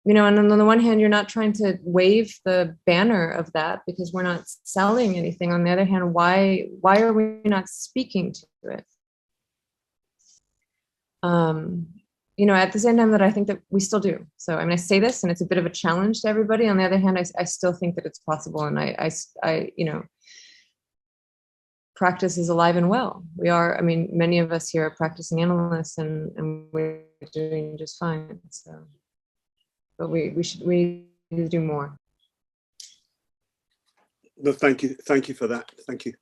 And on the one hand, you're not trying to wave the banner of that because we're not selling anything. On the other hand, why are we not speaking to it? At the same time that I think that we still do. So, I say this and it's a bit of a challenge to everybody. On the other hand, I still think that it's possible. And I practice is alive and well. We are, many of us here are practicing analysts and we're doing just fine. So. But we need to do more. No, thank you for that. Thank you.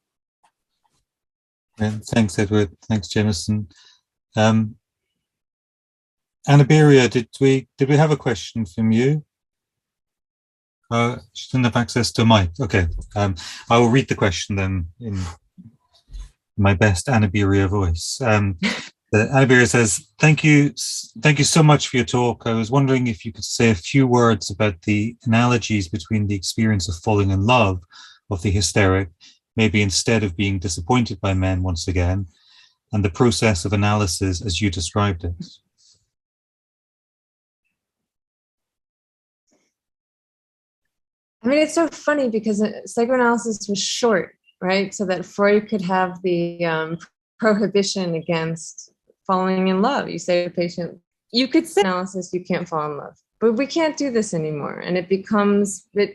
And thanks, Edward. Thanks, Jamieson. Anaberia, did we have a question from you? She didn't have access to a mic. Okay, I will read the question then in my best Anaberia voice. Anaberia says, thank you so much for your talk. I was wondering if you could say a few words about the analogies between the experience of falling in love of the hysteric, maybe instead of being disappointed by men once again, and the process of analysis as you described it. It's so funny because psychoanalysis was short right? So that Freud could have the prohibition against falling in love. You say to the patient, you could say analysis, you can't fall in love, but we can't do this anymore. And it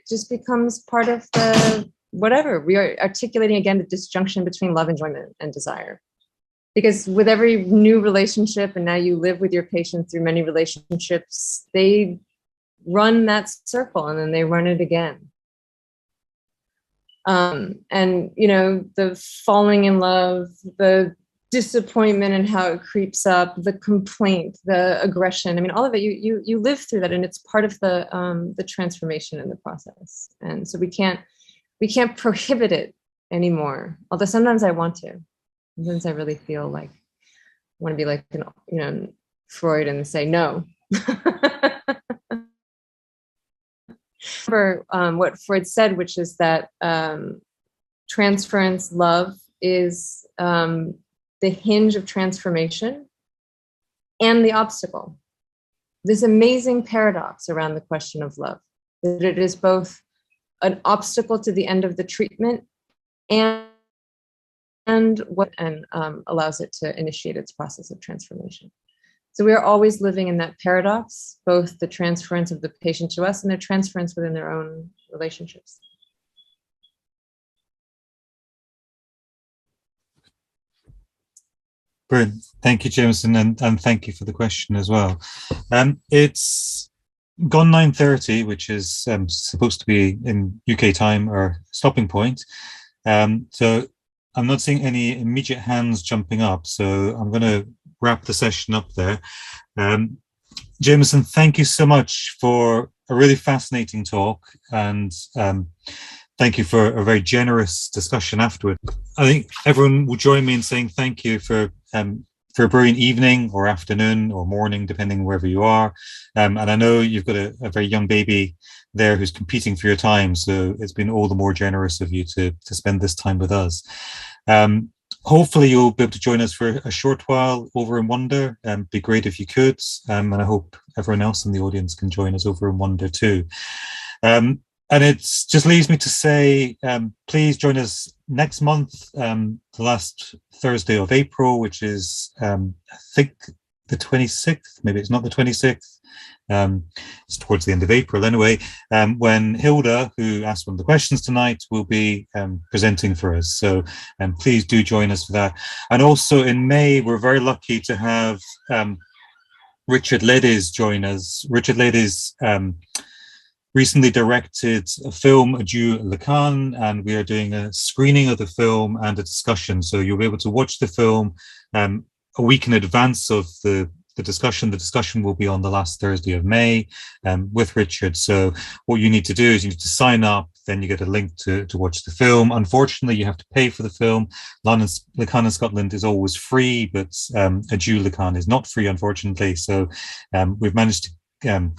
just becomes part of the whatever. We are articulating again the disjunction between love, enjoyment, and desire. Because with every new relationship, and now you live with your patient through many relationships, they run that circle and then they run it again. And, you know, the falling in love, the disappointment and how it creeps up, the complaint, the aggression. I mean, all of it, you live through that, and it's part of the transformation in the process. And so we can't prohibit it anymore. Although sometimes I want to. Sometimes I really feel like I want to be like, Freud and say no. Remember what Freud said, which is that transference, love, is the hinge of transformation and the obstacle. This amazing paradox around the question of love, that it is both an obstacle to the end of the treatment and allows it to initiate its process of transformation. So we are always living in that paradox, both the transference of the patient to us and their transference within their own relationships. Brilliant. Thank you, Jamieson, and thank you for the question as well. It's gone 9:30, which is supposed to be in UK time our stopping point. So I'm not seeing any immediate hands jumping up, so I'm going to wrap the session up there. Jamieson, thank you so much for a really fascinating talk, and thank you for a very generous discussion afterward. I think everyone will join me in saying thank you for a brilliant evening or afternoon or morning, depending wherever you are. And I know you've got a very young baby there who's competing for your time, so it's been all the more generous of you to spend this time with us. Hopefully you'll be able to join us for a short while over in Wonder. It'd be great if you could, and I hope everyone else in the audience can join us over in Wonder too. And it just leaves me to say, please join us next month, the last Thursday of April, which is, I think, the 26th. Maybe it's not the 26th. It's towards the end of April anyway, when Hilda, who asked one of the questions tonight, will be presenting for us. So please do join us for that. And also in May, we're very lucky to have Richard Leddes join us. Richard Leddes recently directed a film, Adieu Lacan, and we are doing a screening of the film and a discussion. So you'll be able to watch the film a week in advance of the discussion. The discussion will be on the last Thursday of May with Richard. So what you need to do is you need to sign up, then you get a link to watch the film. Unfortunately, you have to pay for the film. Lacan in Scotland is always free, but Adieu Lacan is not free, unfortunately. So we've managed to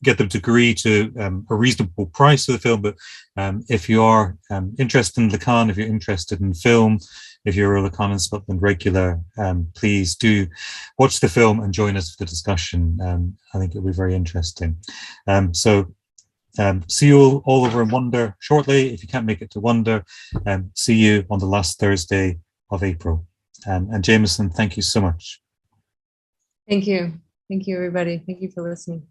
get them to agree to a reasonable price for the film. But if you are interested in Lacan, if you're interested in film, if you're a Lacan in Scotland regular, please do watch the film and join us for the discussion. I think it'll be very interesting. So see you all over in Wonder shortly. If you can't make it to Wonder, see you on the last Thursday of April. And Jamieson, thank you so much. Thank you. Thank you, everybody. Thank you for listening.